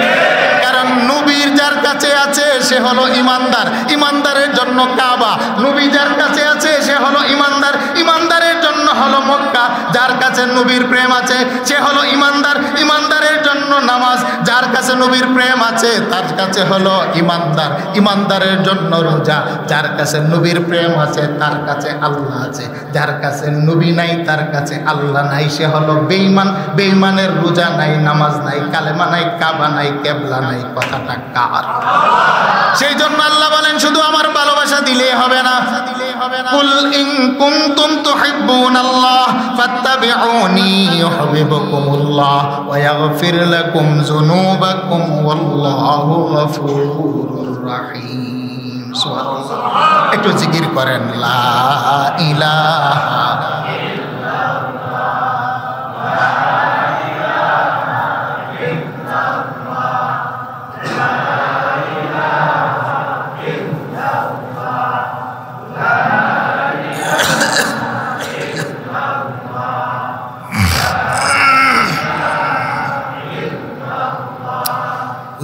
কারণ নবীর যার কাছে আছে সে হলো ইমানদার, ইমানদারের জন্য কাবা। নবী যার কাছে আছে সে হলো ইমানদার, ইমানদারের জন্য হলো মক্কা। যার কাছে নবীর প্রেম আছে সে হলো ইমানদার, ইমানদারের জন্য নামাজ। যার কাছে নবীর প্রেম আছে তার কাছে হলো ইমানদার, ইমানদারের জন্য রোজা। যার কাছে নবীর প্রেম আছে তার কাছে আল্লাহ আছে। যার কাছে নবী নাই তার কাছে আল্লাহ নাই, সে হলো বেঈমান। বেঈমানের রোজা নাই, নামাজ নাই, কালেমা নাই, কাবা নাই, কিবলা নাই। কথাটা কার? সেই জন্য আল্লাহ বলেন শুধু আমার ভালোবাসা দিলেই হবে না। কুল ইন কুনতুম তুহিব্বুনাল্লাহ ফাত্তাবিউনি ইউহিব্বুকুমুল্লাহ ওয়া ইয়াগফির লাকুম যুনুবাকুম ওয়াল্লাহু গফুরুর রহিম। সুবহানাল্লাহ। একটু জিকির করেন লা ইলাহা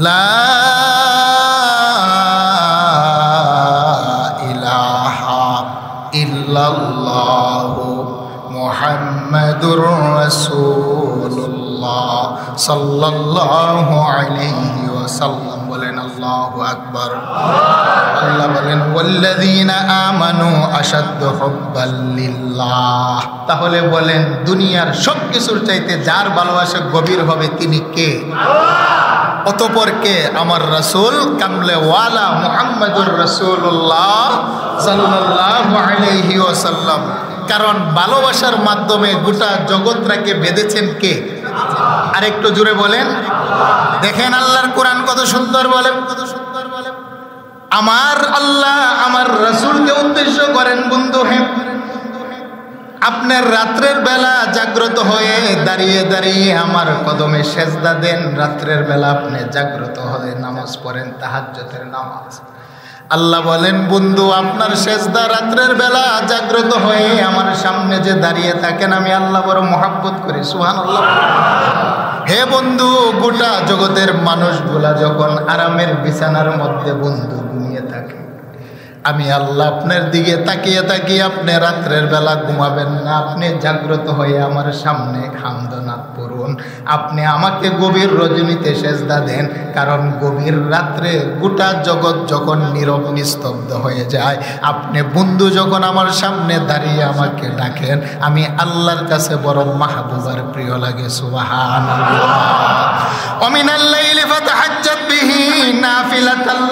লা ইলাহা ইল্লাল্লাহু মুহাম্মাদুর রাসূলুল্লাহ সাল্লাল্লাহু আলাইহি ওয়াসাল্লাম। বলেন আল্লাহু আকবার। আল্লাহ বলেন ওয়াল্লাযীনা আমানু আশাদ্দু হুব্বাল লিল্লাহ। তাহলে বলেন দুনিয়ার সব কিছুর চাইতে যার ভালোবাসা গভীর হবে তিনি কে? অতঃপর কে? আমার রাসূল কামলেওয়ালা মুহাম্মাদুর রাসূলুল্লাহ সাল্লাল্লাহু আলাইহি ওয়াসাল্লাম। কারণ ভালোবাসার মাধ্যমে গোটা জগৎটাকে বেঁধেছেন কে? আরেকটু জোরে বলেন। দেখেন আল্লাহর কোরআন কত সুন্দর বলেন। আমার আল্লাহ আমার রাসূলকে উদ্দেশ্য করেন বন্ধু হে, আপনার রাত্রের বেলা জাগ্রত হয়ে দাঁড়িয়ে দাঁড়িয়ে আমার কদমে সেজদা দেন। রাত্রের বেলা আপনি জাগ্রত হয়ে নামাজ পড়েন, তাহাজ্জুদের নামাজ। আল্লাহ বলেন বন্ধু আপনার সেজদা রাত্রের বেলা জাগ্রত হয়ে আমার সামনে যে দাঁড়িয়ে থাকেন আমি আল্লাহ বড় মহব্বত করি। সুবহানাল্লাহ। হে বন্ধু গোটা জগতের মানুষগুলা যখন আরামের বিছানার মধ্যে বন্ধু ঘুমিয়ে থাকে, আমি আল্লাহ আপনার দিকে তাকিয়ে তাকিয়ে আপনি রাত্রের বেলা ঘুমাবেন না, আপনি জাগ্রত হয়ে আমার সামনে হামদনাথ পড়ুন। আপনি আমাকে গভীর রজনীতে সেজদা দেন, কারণ গভীর রাত্রে গোটা জগৎ যখন নীরব নিস্তব্ধ হয়ে যায়, আপনি বন্ধু যখন আমার সামনে দাঁড়িয়ে আমাকে ডাকেন, আমি আল্লাহর কাছে বড় মাহবুবার প্রিয় লাগে। সুবহানাল্লাহ। ওয়া মিনাল লাইলি ফাতাহাজ্জাত বিহি নাফিলাতাল।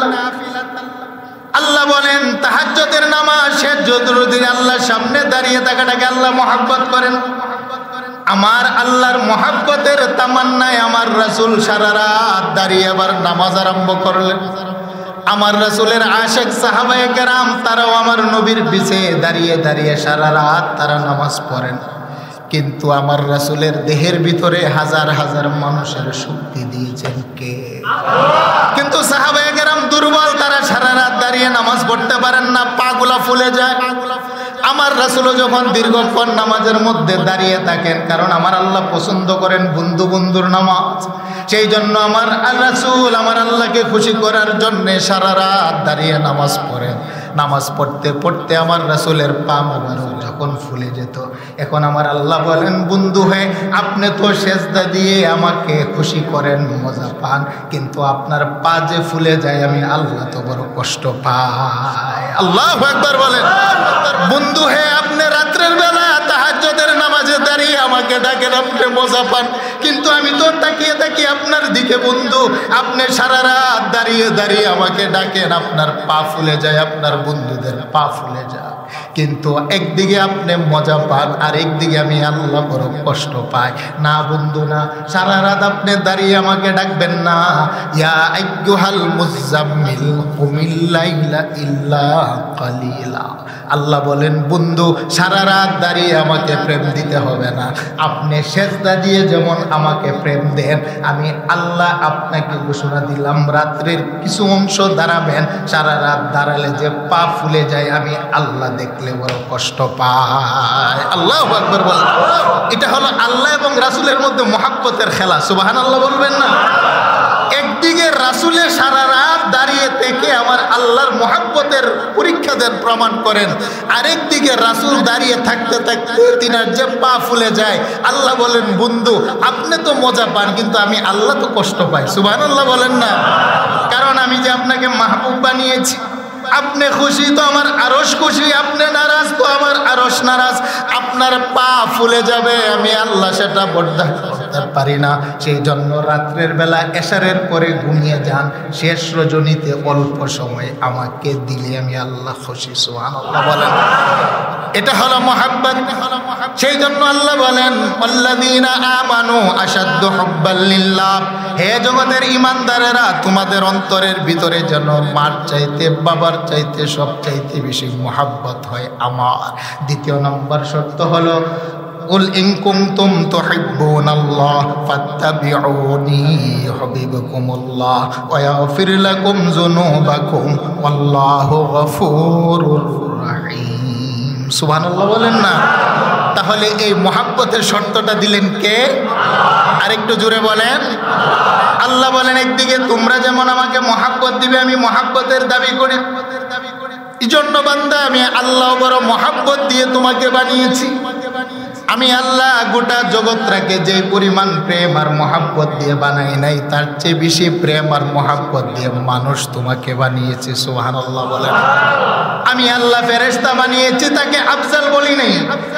আল্লাহ বলেন তাহাজ্জুদের নামাজ শেষ যদি আল্লাহর সামনে দাঁড়িয়ে থাকাটাকে আল্লাহ মহব্বত করেন। আমার আল্লাহর মহব্বতের তামান্নায় আমার রাসূল সারা রাত দাঁড়িয়ে আবার নামাজ আরম্ভ করলেন। আমার রাসূলের আশিক সাহাবায়ে কেরাম তারাও আমার নবীর পিছে দাঁড়িয়ে দাঁড়িয়ে সারা রাত তারা নামাজ পড়েন। কিন্তু আমার রাসূলের দেহের ভিতরে হাজার হাজার মানুষের শক্তি দিয়েছেন কে? কিন্তু সাহাবায়ে কেরাম দুর্বল, তারা সারা রাত দাঁড়িয়ে নামাজ পড়তে পারেন না, পাগুলা ফুলে যায়। আমার রাসূলও যখন দীর্ঘক্ষণ নামাজের মধ্যে দাঁড়িয়ে থাকেন, কারণ আমার আল্লাহ পছন্দ করেন বন্ধু বন্ধুর নামাজ, সেই জন্য আমার রাসূল আমার আল্লাহকে খুশি করার জন্য সারা রাত দাঁড়িয়ে নামাজ পড়েন। নামাজ পড়তে পড়তে আমার রাসূলের পা মোবারক যখন ফুলে যেত, এখন আমার আল্লাহ বলেন, বন্ধু হয়ে আপনি তো সেজদা দিয়ে আমাকে খুশি করেন, মজা পান, কিন্তু আপনার পা যে ফুলে যায় আমি আল্লাহ তো বড় কষ্ট পাই। আল্লাহু আকবার বলেন। বন্ধু হে আপনি রাত্রের বেলা তাহাজ্জুদের নামাজে দাঁড়িয়ে আমাকে ডাকেন, আপনি মজা পান, কিন্তু আমি তো তাকিয়ে থাকি আপনার দিকে। বন্ধু আপনি সারা রাত দাঁড়িয়ে দাঁড়িয়ে আমাকে ডাকেন, আপনার পা ফুলে যায়, আপনার বন্ধুদের পা ফুলে যায়, কিন্তু একদিকে আপনি মজা পান আর একদিকে আমি আল্লাহ বড় কষ্ট পাই। না বন্ধু না, সারা রাত আপনি দাঁড়িয়ে আমাকে ডাকবেন না, ইয়া আইয়ুহাল মুযাম্মিল কুমিল লাইলা ইল্লা কালিলা। আল্লাহ বলেন, বন্ধু সারা রাত দাঁড়িয়ে আমাকে প্রেম দিতে হবে না, আপনি সেজদা দিয়ে যেমন আমাকে প্রেম দেন, আমি আল্লাহ আপনাকে ঘোষণা দিলাম রাত্রের কিছু অংশ দাঁড়াবেন, সারা রাত দাঁড়ালে যে পা ফুলে যায় আমি আল্লাহ দেখলে বড় কষ্ট পাই। আল্লাহু আকবার বলেন। এটা হলো আল্লাহ এবং রাসূলের মধ্যে মহব্বতের খেলা। সুবহানাল্লাহ বলবেন না? একদিকে রাসূলের সারা রাত দাঁড়িয়ে থেকে আমার আল্লাহর মহব্বতের পরীক্ষা দেন, প্রমাণ করেন, আরেকদিকে রাসূল দাঁড়িয়ে থাকতে থাকতে তিনার যে পা ফুলে যায়, আল্লাহ বলেন, বন্ধু আপনি তো মজা পান কিন্তু আমি আল্লাহ তো কষ্ট পাই। সুবহানাল্লাহ বলেন না? কারণ আমি যে আপনাকে মাহবুব বানিয়েছি, আপনি খুশি তো আমার আরশ খুশি, আপনি নারাজ তো আমার আরশ নারাজ। আপনার পা ফুলে যাবে, আমি আল্লাহ সেটা বরদাস্ত করতে পারি না। সেই জন্য রাত্রের বেলা এশারের পরে ঘুমিয়ে যান, শেষ রজনীতে অল্প সময় আমাকে দিলে আমি আল্লাহ খুশি। সুবহানাল্লাহ বলেন। এটা হলো মুহাব্বত। সেই জন্য আল্লাহ বলেন, আল্লাযীনা আমানু আশাদ্দু হুব্বাল লিল্লাহ। হে জগতের ঈমানদারেরা, তোমাদের অন্তরের ভিতরে যেন মার চাইতে বাবার চাইতে সব চাইতে বেশি মুহাব্বত হয় আমার। দ্বিতীয় নম্বর শর্ত হলো, কুল ইন কুনতুম তুহিব্বুনাল্লাহ ফাত্তাবিউনি ইউহিব্বুকুমুল্লাহ ওয়া ইয়াগফির লাকুম যুনুবাকুম ওয়াল্লাহু গফুরুর রহিম। সুবহানাল্লাহ বলেন না? তাহলে এই মুহাব্বতের শর্তটা দিলেন কে? আরেকটু জোরে বলেন। আল্লাহ বলেন, একদিকে তোমরা যেমন আমাকে মুহাব্বত দিবে, আমি মুহাব্বতের দাবি করি, এই জন্য বান্দা আমি আল্লাহ বড় মুহাব্বত দিয়ে তোমাকে বানিয়েছি। আমি আল্লাহ গোটা জগৎটাকে যে পরিমাণ প্রেম আর মহাব্বত দিয়ে বানাই নাই, তার চেয়ে বেশি প্রেম আর মহাব্বত দিয়ে মানুষ তোমাকে বানিয়েছে। সুবহানাল্লাহ বলেন। আমি আল্লাহ ফেরেশতা বানিয়েছি, তাকে আফজাল বলি নাই।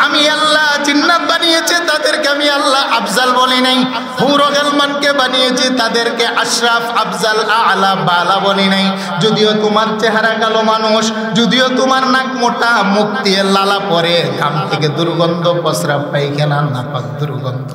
আমি আল্লাহ জিন্নাত বানিয়েছি, তাদেরকে আমি আল্লাহ আফজাল বলি নাই। হুর ও গিলমানকে বানিয়েছি, তাদেরকে আশরাফ আফজাল আলা বালা বলি নাই। যদিও তোমার চেহারা কালো মানুষ, যদিও তোমার নাক মোটা, মুখ দিয়ে লালা পরে, ঘাম থেকে দুর্গন্ধ, পসরা পায়খানা নাপাক দুর্গন্ধ,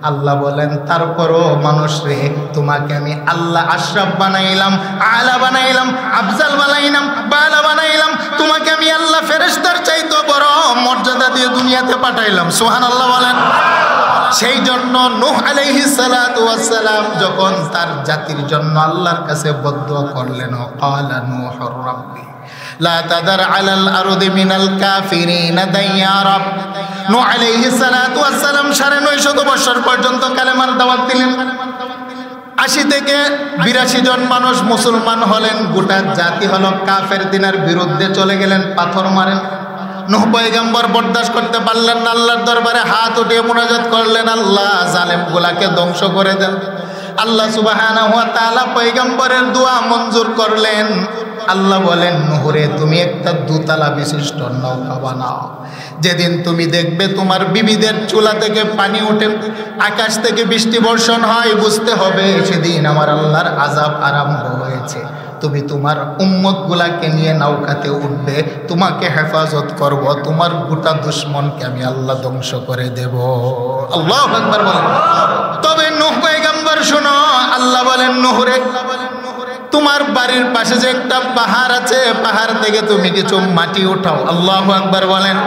আল্লাহ বলেন তারপরও মানুষ রে, তোমাকে আমি আল্লাহ আশরাফ বানাইলাম, আলা বানাইলাম, আফজাল বানাইলাম, বালা বানাইলাম। তোমাকে আমি আল্লাহ ফেরেশতার চাইতে বড় মর্যাদা দিয়ে দুনিয়াতে পাঠাইলাম। সুবহানাল্লাহ বলেন। সেই জন্য নূহ আলাইহিস সালাতু ওয়াস সালাম যখন তার জাতির জন্য আল্লাহর কাছে বদদুয়া করলেন, ক্বালা নূহুর রাব্বি লা তাদার আলাল আরদি মিনাল কাফিরিনা দাইয়ারা। নূহ আলাইহিস সালাতু ওয়াস সালাম ৯৫০ বছর পর্যন্ত কালেমার দাওয়াত দিলেন। ৮০ থেকে ৮২ জন মানুষ মুসলমান হলেন, গোটা জাতি হলো কাফের দিনের বিরুদ্ধে চলে গেলেন, পাথর মারেন। নূহ পয়গম্বর বরদাস্ত করতে পারলেন না, আল্লাহর দরবারে হাত উঠিয়ে মুনাজাত করলেন, আল্লাহ জালেমগুলাকে ধ্বংস করে দেন। আল্লাহ সুবহানাহু ওয়া তাআলা পয়গম্বরের দোয়া মঞ্জুর করলেন। আল্লাহ বলেন, নূহরে তুমি একটা দুতলা বিশিষ্ট নৌকা বানাও। যেদিন তুমি দেখবে তোমার বিবিদের চুলা থেকে পানি ওঠে, আকাশ থেকে বৃষ্টি বর্ষণ হয়, বুঝতে হবে সেদিন আমার আল্লাহর আযাব আরম্ভ হয়েছে। তুমি তোমার উম্মতগুলাকে নিয়ে নৌকাতে উঠবে, তোমাকে হেফাজত করব, তোমার গোটা দুশমনকে আমি আল্লাহ ধ্বংস করে দেব। আল্লাহু আকবার বলেন। তবে নূহ পয়গম্বর শোনো, আল্লাহ বলেন, নূহরে তোমার বাড়ির পাশে যে একটা পাহাড় আছে, পাহাড় থেকে তুমি কিছু মাটি উঠাও। আল্লাহু আকবার বলেন।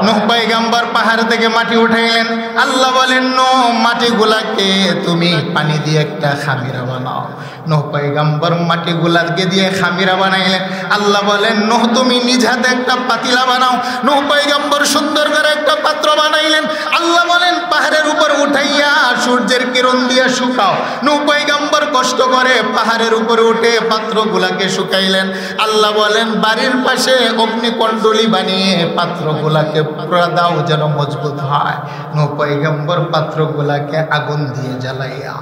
নূহ পয়গম্বর পাহাড় থেকে মাটি উঠাইলেন। আল্লাহ বলেন নূহ, মাটিগুলাকে তুমি পানি দিয়ে একটা খামিরা বানাও। নূহ পয়গম্বর মাটিগুলাকে দিয়ে খামিরা বানাইলেন। আল্লাহ বলেন নূহ, তুমি নিজ হাতে একটা পাতিলা বানাও। নূহ পয়গম্বর সুন্দর করে একটা পাত্র বানাইলেন। আল্লাহ বলেন পাহাড়ের উপর উঠাইয়া সূর্যের কিরণ দিয়ে শুকাও। নূহ পয়গম্বর কষ্ট করে পাহাড়ের উপরে উঠে পাত্রগুলাকে শুকাইলেন। আল্লাহ বলেন বাড়ির পাশে অগ্নিকুণ্ডলী বানিয়ে পাত্রগুলাকে পুরা দাও যেন মজবুত হয়। নূহ পয়গম্বর পাত্রগুলাকে আগুন দিয়ে জ্বালাইয়া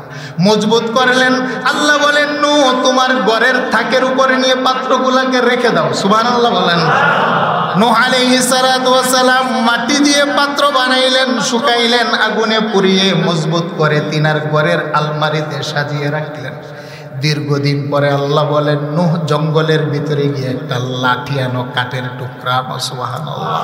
মজবুত করলেন। আল্লাহ বলেন নূহ, তোমার ঘরের থাকের উপরে নিয়ে পাত্রগুলাকে রেখে দাও। সুবহানাল্লাহ বলেন। নূহ আলাইহিস সালাতু ওয়াস সালাম মাটি দিয়ে পাত্র বানাইলেন, শুকাইলেন, আগুনে পুড়িয়ে মজবুত করে তিনার ঘরের আলমারিতে সাজিয়ে রাখলেন। দীর্ঘদিন পরে আল্লাহ বলেন নূহ, জঙ্গলের ভিতরে গিয়ে একটা লাঠি আনো, কাঠের টুকরা আনো। সুবহানাল্লাহ।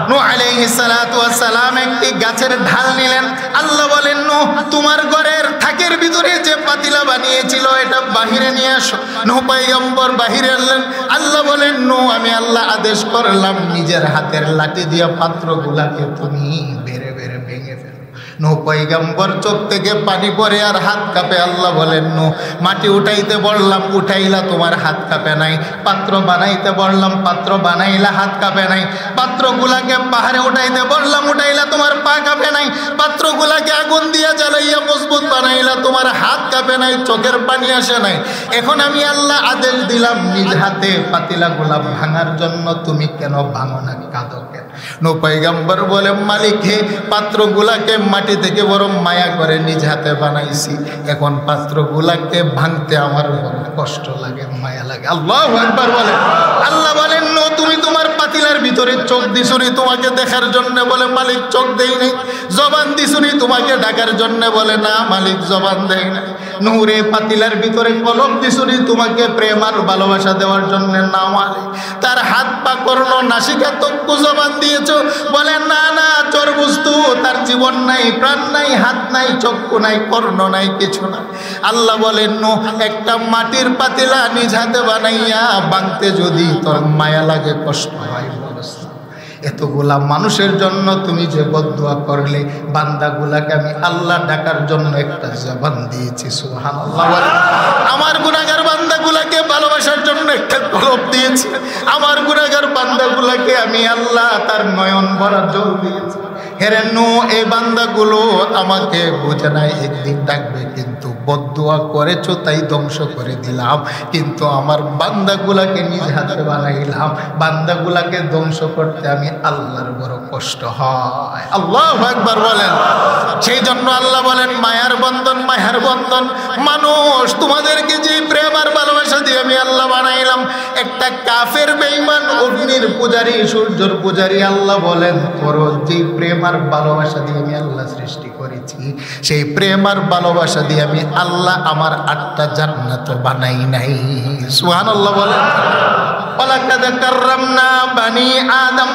নূহ আলাইহিস সালাতু ওয়াস সালাম একটি গাছের ঢাল নিলেন। আল্লাহ বলেন নূহ, তোমার ঘরের থাকের ভিতরে যে পাতিলা বানিয়েছিল এটা বাহিরে নিয়ে আসো। নূহ পয়গম্বর বাহিরে আনলেন। আল্লাহ বলেন নূহ, আমি আল্লাহ আদেশ করলাম নিজের হাতের লাঠি দিয়া পাত্রগুলাকে তুমি বেরে বেরে ভেঙে ফেলো। নূহ পয়গম্বর চোখ থেকে পানি পড়ে আর হাত কাঁপে। আল্লাহ বলেন নূহ, মাটি উঠাইতে বললাম উঠাইলা, তোমার হাত কাঁপে নাই। পাত্র বানাইতে বললাম, পাত্র বানাইলা, হাত কাঁপে নাই। পাত্রগুলাকে পাহাড়ে উঠাইতে বললাম উঠাইলা, তোমার পা কাঁপে নাই। পাত্রগুলাকে আগুন দিয়া জ্বালাইয়া মজবুত বানাইলা, তোমার হাত কাঁপে নাই, চোখের পানি আসে নাই। এখন আমি আল্লাহ আদেশ দিলাম নিজ হাতে পাতিলাগুলা ভাঙার জন্য, তুমি কেন ভাঙো না, কাঁদো কেন? নূহ পয়গম্বর বলে মালিক হে, পাত্রগুলাকে মাটি থেকে বড় মায়া করে নিজ হাতে বানাইছি, এখন পাত্রগুলাকে ভাঙতে আমার বড় কষ্ট লাগে, মায়া লাগে। আল্লাহু আকবার বলে। আল্লাহ বলেন নূহ, তুমি তোমার পাতিলার ভিতরে চোখ দিছুনি তোমাকে দেখার জন্য, বলে মালিক চোখ দেই নাই। জবান দিছুনি তোমাকে ডাকার জন্য, বলে না মালিক জবান দেই নাই। নূহ রে, পাতিলার ভিতরে কলম দিছুনি তোমাকে প্রেম আর ভালোবাসা দেওয়ার জন্য, না মালিক। তার হাত পা কর্ণ নাসিকা তক্কু জবান দিয়েছো, বলে না না, চোর বস্তু, তার জীবন নাই, প্রাণ নাই, হাত নাই, চক্ষু নাই, কর্ণ নাই, কিছু নাই। আল্লাহ বলেন নূহ, একটা মাটির পাতিলা নিজ হাতে বানাইয়া ভাঙতে যদি তোর মায়া লাগে, কষ্ট হয়, এতগুলা মানুষের জন্য তুমি যে বদদুয়া করলে, বান্দাগুলাকে আমি আল্লাহ ডাকার জন্য একটা জবান দিয়েছি। সুবহানাল্লাহ। আমার গুনাহগার বান্দাগুলাকে ভালোবাসার জন্য একটা কলব দিয়েছি। আমার গুনাহগার বান্দাগুলাকে আমি আল্লাহ তার নয়ন ভরা জল দিয়েছি। হেরে নূহ, এই বান্দাগুলো আমাকে বুঝে নাই, একদিন ডাকবে, কিন্তু বদদুয়া করেছো তাই ধ্বংস করে দিলাম। কিন্তু আমার বান্দাগুলাকে নিজ হাতে বানাইলাম, বান্দাগুলাকে ধ্বংস করতে আমি আল্লাহর বড় কষ্ট হয়। আল্লাহু আকবার বলেন। সেই জন্য আল্লাহ বলেন মায়ার বন্ধন, মায়ার বন্ধন। মানুষ, তোমাদেরকে যে প্রেম আর ভালোবাসা দিয়ে আমি আল্লাহ বানাইলাম, একটা কাফের বেঈমান অগ্নির পূজারী, সূর্যের পূজারী, আল্লাহ বলেন তোর যে প্রেম আর ভালোবাসা দিয়ে আমি আল্লাহ সৃষ্টি করেছি, সেই প্রেম আর ভালোবাসা দিয়ে আমি আল্লাহ আমার 8টা জান্নাত বানাই নাই। সুবহানাল্লাহ বলেন। ওয়ালাকাদ কাররামনা বানি আদম।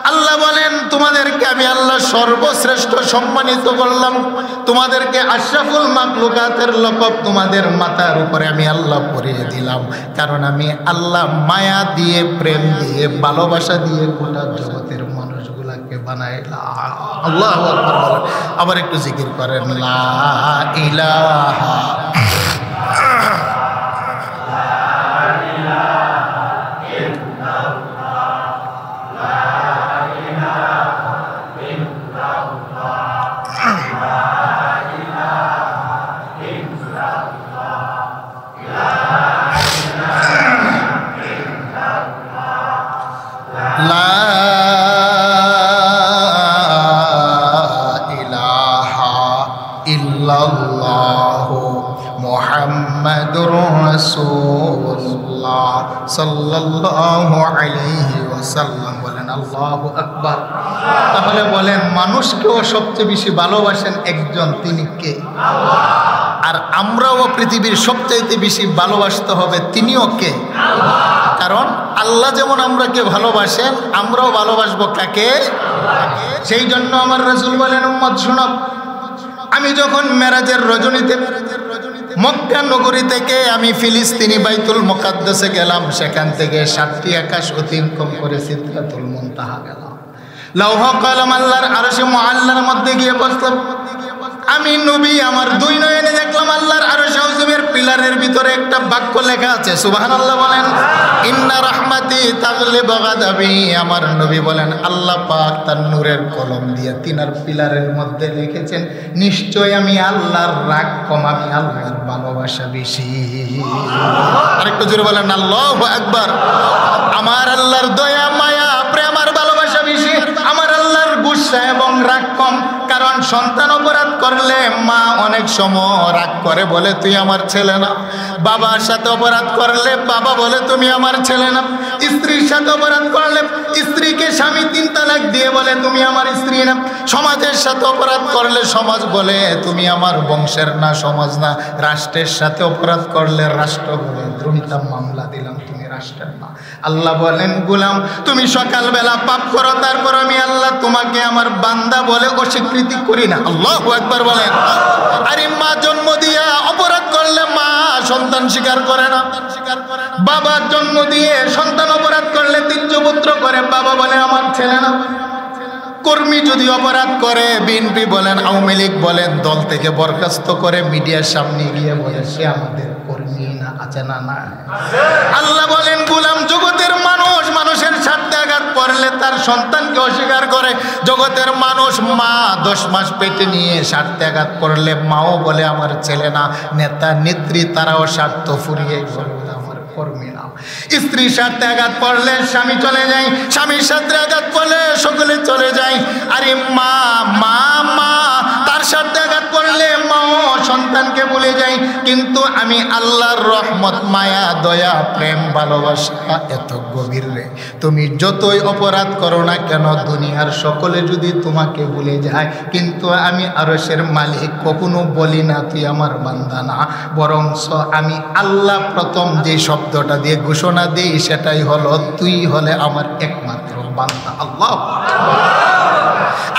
আল্লাহ বলেন তোমাদেরকে আমি আল্লাহ সর্বশ্রেষ্ঠ সম্মানিত করলাম, তোমাদেরকে আশরাফুল মাখলুকাতের লকব তোমাদের মাথার উপরে আমি আল্লাহ পরিয়ে দিলাম। কারণ আমি আল্লাহ মায়া দিয়ে, প্রেম দিয়ে, ভালোবাসা দিয়ে গোটা জগতের মানুষগুলাকে বানাইলাম। আল্লাহু আকবার বলেন। আবার একটু জিকির করেন, লা ইলাহা সাল্লাল্লাহু আলাইহি ওয়াসাল্লাম বলেন আল্লাহু আকবার। তাহলে বলেন মানুষকেও সবচেয়ে বেশি ভালোবাসেন একজন, তিনি কে? আল্লাহ। আর আমরাও পৃথিবীর সবচেয়ে বেশি ভালোবাসতে হবে, তিনিও কে? আল্লাহ। কারণ আল্লাহ যেমন আমরাকে ভালোবাসেন, আমরাও ভালোবাসবো কাকে? সেই জন্য আমার রাসূল বলেন উম্মত শোনো, আমি যখন মেরাজের রজনীতে মক্কা নগরী থেকে আমি ফিলিস্তিনি বাইতুল মুকাদ্দাসে গেলাম, সেখান থেকে 7টি আকাশ অতিক্রম করে সিদরাতুল মুনতাহা গেলাম। লৌহ কলম আল্লাহর আরশে মুআল্লার মধ্যে গিয়ে বসলাম। আমি নবী আমার 2 নয়নে দেখলাম আল্লাহর আরশে আযমের পিলারের ভিতরে একটা বাক্য লেখা আছে, সুবহানাল্লাহ বলেন। ইন্না রাহমাতি তাগলিবু গাদাবি। আমার নবী বলেন আল্লাহ পাক তার নূরের কলম দিয়ে তিনার পিলারের মধ্যে লিখেছেন, নিশ্চয় আমি আল্লাহর রাগ কম, আমি আল্লাহর ভালোবাসা বেশি। আরেকটু জোরে বলেন আল্লাহু আকবার। আমার আল্লাহর দয়া মায়া প্রেম আর ভালোবাসা বেশি, আমার আল্লাহর গুসা এবং রাগ কম। কারণ সন্তান অপরাধ করলে মা অনেক সময় রাগ করে, বলে তুই আমার ছেলে না। বাবার সাথে অপরাধ করলে বাবা বলে তুমি আমার ছেলে না। স্ত্রীর সাথে অপরাধ করলে স্ত্রীকে স্বামী 3 তালাক দিয়ে বলে তুমি আমার স্ত্রী না। সমাজের সাথে অপরাধ করলে সমাজ বলে তুমি আমার বংশের না, সমাজ না। রাষ্ট্রের সাথে অপরাধ করলে রাষ্ট্র বলে দ্রোহিতা মামলা দিলাম, তুমি রাষ্ট্রের না। আল্লাহ বলেন গোলাম তুমি সকালবেলা পাপ করো, তারপর আমি আল্লাহ তোমাকে আমার বান্দা বলে অস্বীকৃতি করি না। আল্লাহু আকবার বলেন। আরে মা জন্ম দিয়া অপরাধ করলে মা সন্তান স্বীকার করে না। বাবা জন্ম দিয়ে সন্তান অপরাধ করলে তীর্যপুত্র করে, বাবা বলে আমার ছেলে না। কর্মী যদি অপরাধ করে বিএনপি বলেন, আওয়ামী লীগ বলেন, দল থেকে বরখাস্ত করে মিডিয়ার সামনে গিয়ে বলে সে আমাদের কর্মী না, আছে না? না। আল্লাহ বলেন গোলাম জগতের মানুষ মানুষের স্বার্থে আঘাত করলে তার সন্তানকে অস্বীকার করে। জগতের মানুষ মা 10 মাস পেটে নিয়ে স্বার্থে আঘাত করলে মাও বলে আমার ছেলে না। নেতা নেত্রী তারাও স্বার্থ ফুরিয়ে বলে আমার কর্মী না। স্ত্রী স্বার্থে আঘাত করলে স্বামী চলে যায়, স্বামীর সাথে আঘাত করলে সকলে চলে যায়। আরে মা মা মা তার সাথে আঘাত করলে মাও সন্তানকে ভুলে যায়। কিন্তু আমি আল্লাহর রহমত মায়া দয়া প্রেম ভালোবাসা এত গভীর রে, তুমি যতই অপরাধ করো না কেন দুনিয়ার সকলে যদি তোমাকে ভুলে যায়, কিন্তু আমি আরশের মালিক কখনো বলি না তুই আমার বান্দা না, বরং আমি আল্লাহ প্রথম যে শব্দটা দিয়ে ঘোষণা দিই সেটাই হলো তুই হলে আমার একমাত্র বান্দা। আল্লাহ।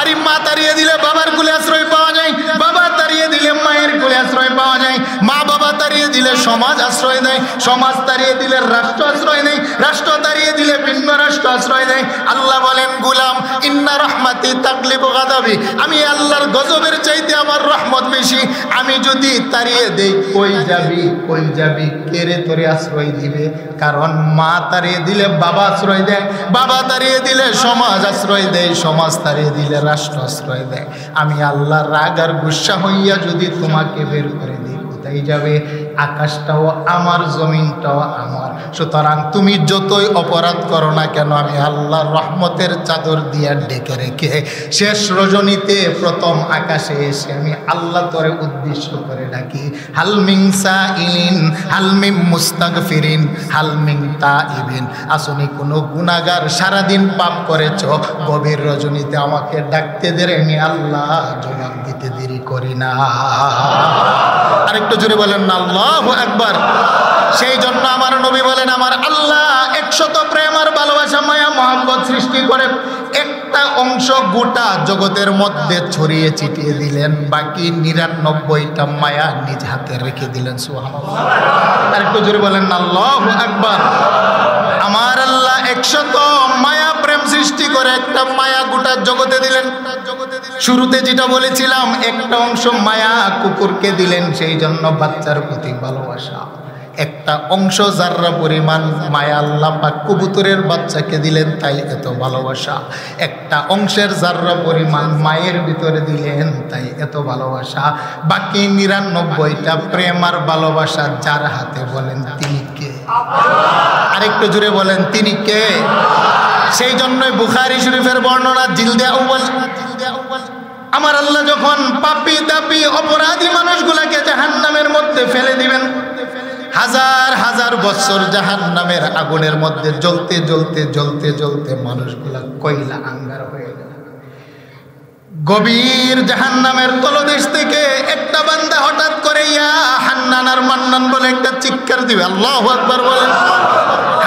আরে মা তাড়িয়ে দিলে বাবার কোলে আশ্রয় পাওয়া যায়, বাবা তাড়িয়ে দিলে মায়ের কোলে আশ্রয় পাওয়া যায়, মা বাবা তাড়িয়ে দিলে সমাজ আশ্রয় দেয়, সমাজ তাড়িয়ে দিলে রাষ্ট্র আশ্রয় নেয়, রাষ্ট্র তাড়িয়ে দিলে ভিন্ন রাষ্ট্র আশ্রয় দেয়। আল্লাহ বলেন গোলাম ইন্না রাহমাতি তাগলিবু গাদাবি। আমি আল্লাহর গজবের চাইতে আমার রহমত বেশি। আমি যদি তাড়িয়ে দেই কই যাবি কই যাবি, কেরে তোরে আশ্রয় দিবে? কারণ মা তাড়িয়ে দিলে বাবা আশ্রয় দেয়, বাবা তাড়িয়ে দিলে সমাজ আশ্রয় দেয়, সমাজ তাড়িয়ে দিলে রাষ্ট্র আশ্রয় দেয়। আমি আল্লাহ রাগ আর গুসা হইয়া যদি তোমাকে বের করে দিই কোথায় যাবে? আকাশটাও আমার, জমিনটাও আমার। সুতরাং তুমি যতই অপরাধ করো না কেন আমি আল্লাহর রহমতের চাদর দিয়া ডেকে রেখে শেষ রজনীতে প্রথম আকাশে এসে আমি আল্লাহ তোরে উদ্দেশ্য করে ডাকি, হালমিং সাইলিন হালমিম মুস্তাগফিরিন হালমিং তাইবিন। আসুনি কোনো গুনাহগার সারাদিন পাপ করেছ, গভীর রজনীতে আমাকে ডাকতে দেরে আমি আল্লাহ জবাব দিতে দেরি করি না। আরেকটু জোরে বলেন না আল্লাহু আকবার। সেই জন্য আমার নবী বলেন আমার আল্লাহ 100 প্রেম আর ভালোবাসা মায়া মহব্বত সৃষ্টি করে একটা অংশ গোটা জগতের মধ্যে ছড়িয়ে ছিটিয়ে দিলেন, বাকি 99টা মায়া নিজ হাতে রেখে দিলেন। সুবহানাল্লাহ। আরেকটু জোরে বলেন না আল্লাহু আকবার। আমার আল্লাহ 100 মায়া প্রেম সৃষ্টি করে একটা মায়া গোটা জগতে দিলেন। শুরুতে যেটা বলেছিলাম একটা অংশ মায়া কুকুরকে দিলেন, সেই জন্য বাচ্চার প্রতি ভালোবাসা। একটা অংশ জাররা পরিমাণ মায়া আল্লাহ পাক কবুতরের বাচ্চাকে দিলেন, তাই এত ভালোবাসা। একটা অংশের জাররা পরিমাণ মায়ের ভিতরে দিলেন, তাই এত ভালোবাসা। বাকি 99টা প্রেম আর ভালোবাসা যার হাতে, বলেন তিনি কে? আরেকটু জুড়ে বলেন তিনি কে? সেই জন্যই বুখারী শরীফের বর্ণনা জিলদে আউয়াল, আমার আল্লাহ যখন পাপী তাপী অপরাধী মানুষগুলাকে জাহান্নামের মধ্যে ফেলে দিবেন, হাজার হাজার বছর জাহান্নামের আগুনের মধ্যে জ্বলতে জ্বলতে জ্বলতে জ্বলতে মানুষগুলা কয়লা আঙ্গার হয়ে যাবে। গভীর জাহান্নামের তলদেশ থেকে একটা বান্দা হঠাৎ করে ইয়া হান্নান আর মান্নান বলে একটা চিৎকার দিবে। আল্লাহু আকবার বলেন।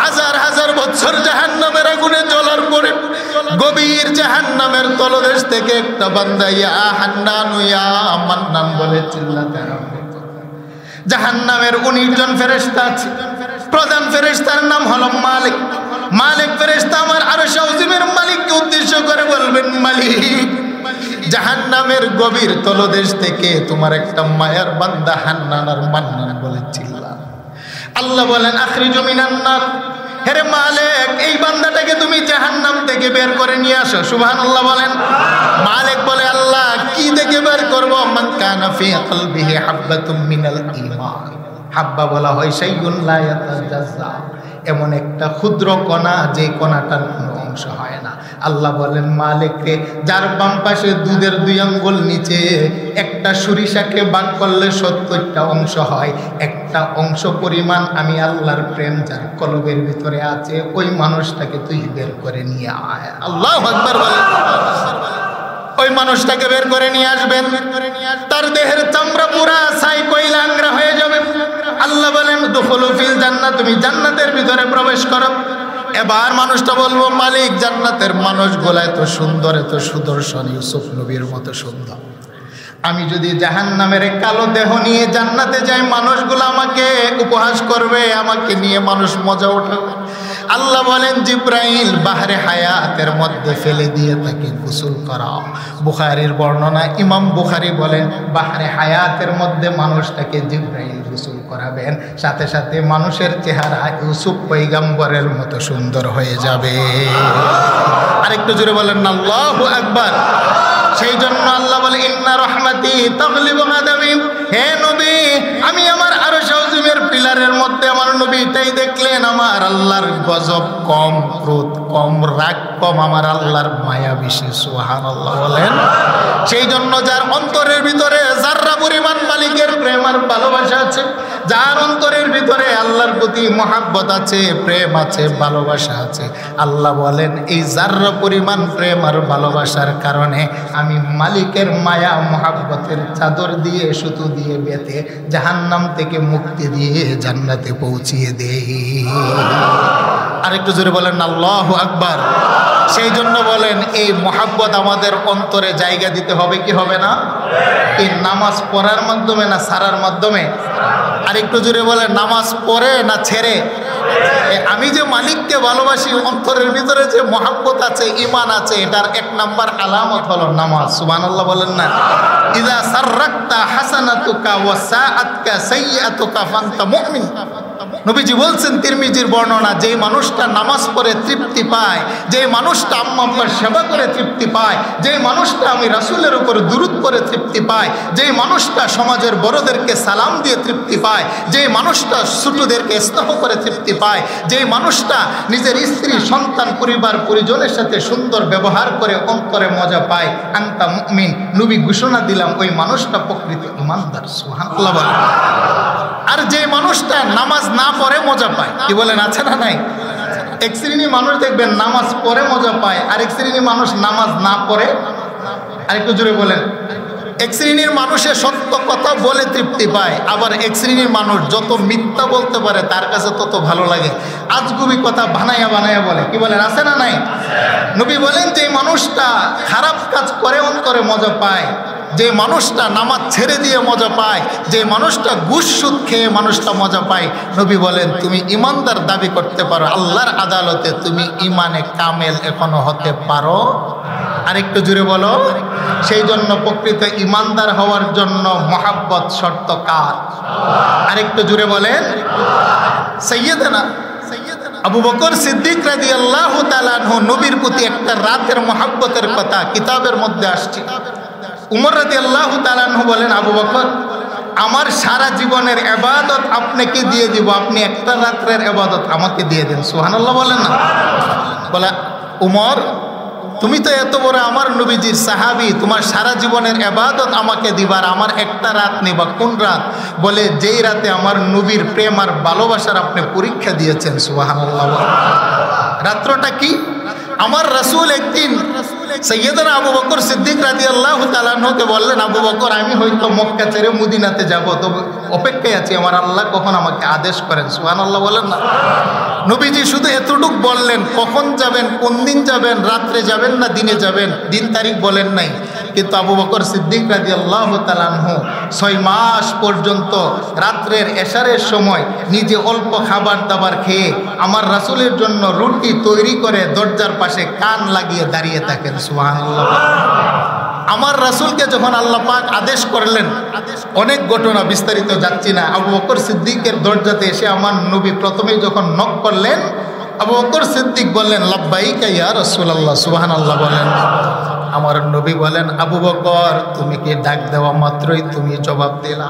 হাজার হাজার বছর জাহান্নামের আগুনে জ্বলার পরে গভীর জাহান্নামের তলদেশ থেকে একটা বান্দা ইয়া হান্নান ইয়া মান্নান বলে চিল্লাতে আরম্ভ করে। জাহান্নামের 19 জন ফেরেশতা আছে। প্রধান ফেরেশতার নাম হলো মালিক। মালিক ফেরেশতা আমার আরশ আযীমের মালিককে উদ্দেশ্য করে বলবেন, মালিক, জাহান্নামের গভীর তলদেশ থেকে তোমার একটা মায়ার বান্দা হান্নান আর মান্নান বলে চিল্লা। আল্লাহ বলেন, আখরিজু মিনান নার, হে মালিক, এই বান্দাটাকে তুমি জাহান্নাম থেকে বের করে নিয়ে আসো। সুবহানাল্লাহ বলেন। মালিক বলে, আল্লাহ কি থেকে বের করব? মান কানা ফি কলবিহি হাব্বাতুম মিনাল ঈমান। হাব্বা বলা হয় শাইউন লা ইয়াতাজাজ্জা, এমন একটা ক্ষুদ্র কণা যে কণাটার কোনো অংশ হয় না। আল্লাহ বলেন, মালিক রে, যার বাম পাশে দুধের 2 আঙ্গুল নিচে একটা সরিষাকে ভাগ করলে 70টা অংশ হয়, একটা অংশ পরিমাণ আমি আল্লাহর প্রেম যার কলবের ভিতরে আছে, ওই মানুষটাকে তুই বের করে নিয়ে আয়। আল্লাহু আকবার বলেন। ওই মানুষটাকে বের করে নিয়ে আসবেন, তার দেহের চামড়া পুরা ছাই কয়লা আংরা হয়ে যাবে। আল্লাহ বলেন, দুখুলু ফিল জান্নাত, তুমি জান্নাতের ভিতরে প্রবেশ করো। এবার মানুষটা বলবো, মালিক, জান্নাতের মানুষগুলা এত সুন্দর, এত সুদর্শন, ইউসুফ নবীর মতো সুন্দর, আমি যদি জাহান্নামের কালো দেহ নিয়ে জান্নাতে যাই, মানুষগুলো আমাকে উপহাস করবে, আমাকে নিয়ে মানুষ মজা উঠাবে। আল্লাহ বলেন, জিব্রাইল বাহরে হায়াতের মধ্যে ফেলে দিয়ে তাকে গোসল করাও। বুখারীর বর্ণনা, ইমাম বুখারী বলেন, বাহরে হায়াতের মধ্যে মানুষটাকে জিব্রাইল গোসল করাবেন, সাথে সাথে মানুষের চেহারা ইউসুফ পয়গম্বরের মতো সুন্দর হয়ে যাবে। আরেকটু জোরে বলেন না, আল্লাহু আকবার। সেই জন্য আল্লাহ বলে, ইন্না রহমাতি তাগলিবু গাদাবি, হে নবী, আমি আমার আরশ আযীমের পিলারের মধ্যে আমার নবীটাই দেখলেন, আমার আল্লাহর গজব কম, ক্রোধ কম, রাগ কম, আমার আল্লাহর মায়া বেশি। সুবহানাল্লাহ বলেন। সেই জন্য যার অন্তরের ভিতরে যাররা পরিমাণ মালিকের প্রেম আর ভালোবাসা আছে, যার অন্তরের ভিতরে আল্লাহর প্রতি মহাব্বত আছে, প্রেম আছে, ভালোবাসা আছে, আল্লাহ বলেন, এই যাররা পরিমাণ প্রেম আর ভালোবাসার কারণে আমি মালিকের মায়া মহাব্বতের চাদর দিয়ে, সুতো দিয়ে বেঁধে জাহান্নাম থেকে মুক্তি দিয়ে জান্নাতে পৌঁছিয়ে দেই। আরেকটু জোরে বলেন আল্লাহু আকবার। সেই জন্য বলেন, এই মহাব্বত আমাদের অন্তরে জায়গা দিতে হবে কি হবে না? এই নামাজ পড়ার মাধ্যমে না ছাড়ার মাধ্যমে? আরেকটু জোরে বলেন, নামাজ পড়ে না ছেড়ে? আমি যে মালিককে ভালোবাসি, অন্তরের ভিতরে যে মহাব্বত আছে, ঈমান আছে, এটার 1 নাম্বার আলামত হলো নামাজ। সুবহানাল্লাহ বলেন না? ইযা সাররাকতা হাসানাতুকা ওয়া সাআতকা সাইয়্যাতুকা ফান্তা মুমিন। নবীজি বলছেন, তিরমিজির বর্ণনা, যে মানুষটা নামাজ পড়ে তৃপ্তি পায়, যে মানুষটা আম্মা আব্বার সেবা করে তৃপ্তি পায়, যে মানুষটা আমি রাসূলের উপর দুরূদ পড়ে তৃপ্তি পায়, যে মানুষটা সমাজের বড়দেরকে সালাম দিয়ে তৃপ্তি পায়, যে মানুষটা ছোটদেরকে স্নেহ করে তৃপ্তি পায়, যে মানুষটা নিজের স্ত্রী, সন্তান, পরিবার, পরিজনের সাথে সুন্দর ব্যবহার করে অন্তরে মজা পায়, আনতা মুমিন, নবী ঘোষণা দিলাম, ওই মানুষটা প্রকৃত ঈমানদার। সুবহানাল্লাহ বলেন। আর যে মানুষটা নামাজ না পড়ে মজা পায়, কি বলেন, আছে না নাই? এক শ্রেণী মানুষ দেখবেন নামাজ পড়ে মজা পায়, আরেক শ্রেণী মানুষ নামাজ না পড়ে। আরেকটু জোরে বলেন। এক শ্রেণীর মানুষে সত্য কথা বলে তৃপ্তি পায়, আবার এক শ্রেণীর মানুষ যত মিথ্যা বলতে পারে তার কাছে তত ভালো লাগে, আজগুবি কথা বানাইয়া বানাইয়া বলে, কি বলেন, আছে না নাই? নবী বলেন, যে মানুষটা খারাপ কাজ করে অন্তরে মজা পায়, যে মানুষটা নামাজ ছেড়ে দিয়ে মজা পায়, যে মানুষটা ঘুষ সুদ খেয়ে মানুষটা মজা পায়, নবী বলেন, তুমি ঈমানদার দাবি করতে পারো, আল্লাহর আদালতে তুমি ঈমানে কামেল এখনো হতে পারো? আরেকটু জুড়ে বলো। সেই জন্য প্রকৃত ঈমানদার হওয়ার জন্য মহাব্বত শর্ত কার? আরেকটু জুড়ে বলেন। সাইয়্যিদানা আবু বকর সিদ্দিক রাদিয়াল্লাহু তাআলা আনহু নবীর প্রতি একটা রাতের মহাব্বতের কথা কিতাবের মধ্যে আসছে। উমর রাদিয়াল্লাহু তাআলা আনহু বলেন, আবু বকর, আমার সারা জীবনের ইবাদত আপনাকে দিয়ে দিব, আপনি একটা রাতের ইবাদত আমাকে দিয়ে দেন। সুবহানাল্লাহ বলেন না? বলে, উমর, তুমি তো এত বড় আমার নবীজির সাহাবী, তোমার সারা জীবনের ইবাদত আমাকে দিবার, আমার একটা রাত নিবা। কোন রাত? বলে, যেই রাতে আমার নবীর প্রেম আর ভালোবাসার আপনি পরীক্ষা দিয়েছেন। সুবহানাল্লাহ। রাত্রটা কি? আমার রাসূল একদিন সাইয়্যিদানা আবু বকর সিদ্দিক রাদিয়াল্লাহু তাআলা আনহুকে বললেন, আবু বকর, আমি হয়তো মক্কা ছেড়ে মদিনাতে যাব, তবে অপেক্ষায় আছি আমার আল্লাহ কখন আমাকে আদেশ করেন। সুবহানাল্লাহ বলেন না? নবীজি শুধু এতটুক বললেন, কখন যাবেন, কোন দিন যাবেন, রাত্রে যাবেন না দিনে যাবেন, দিন তারিখ বলেন নাই। কিন্তু আবু বকর সিদ্দিক রাদিয়াল্লাহু তাআলা আনহু 6 মাস পর্যন্ত রাত্রের এশারের সময় নিজে অল্প খাবার দাবার খেয়ে আমার রাসূলের জন্য রুটি তৈরি করে দরজার পাশে কান লাগিয়ে দাঁড়িয়ে থাকেন। সুবহানাল্লাহ। আমার রাসূলকে যখন আল্লাহ পাক আদেশ করলেন, অনেক ঘটনা বিস্তারিত যাচ্ছি না, আবু বকর সিদ্দিকের দরজাতে এসে আমার নবী প্রথমেই যখন নক করলেন, আবু বকর সিদ্দিক বললেন লাব্বাইকা ইয়া রাসূলুল্লাহ। সুবহানাল্লাহ বলেন। আমার নবী বলেন আবু বকর তুমি কি ডাক দেওয়া মাত্রই তুমি জবাব দিলা?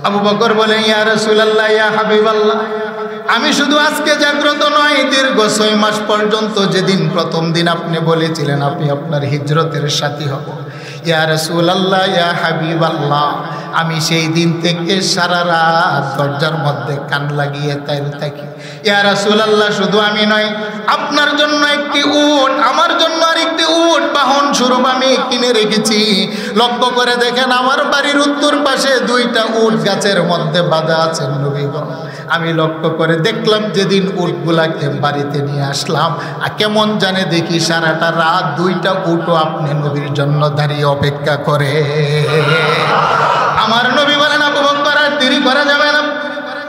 আবু বকর বলেন ইয়া রাসূলুল্লাহ ইয়া হাবিবাল্লাহ, আমি শুধু আজকে জাগ্রত নয়, দীর্ঘ 6 মাস পর্যন্ত যেদিন প্রথম দিন আপনি বলেছিলেন আপনি আপনার হিজরতের সাথী হব, ইয়া রাসূলুল্লাহ ইয়া হাবিবাল্লাহ, আমি সেই দিন থেকে সারা রাত দরজার মধ্যে কান লাগিয়ে থাকি। ইয়া রাসূলুল্লাহ শুধু আমি নয়, আপনার জন্য একটি উট, আমার জন্য আরেকটি উট বাহন স্বরূপ আমি কিনে রেখেছি। লক্ষ্য করে দেখেন আমার বাড়ির উত্তর পাশে 2টা উট গাছের মধ্যে বাঁধা আছেন নবীগণ। আমি লক্ষ্য করে দেখলাম যেদিন উটগুলাকে বাড়িতে নিয়ে আসলাম, কেমন জানে দেখি সারাটা রাত 2টা উটও আপনি নবীর জন্য দাঁড়িয়ে অপেক্ষা করে। আমার নবী বলেন আবু বকর আর দেরি করা যাবে না,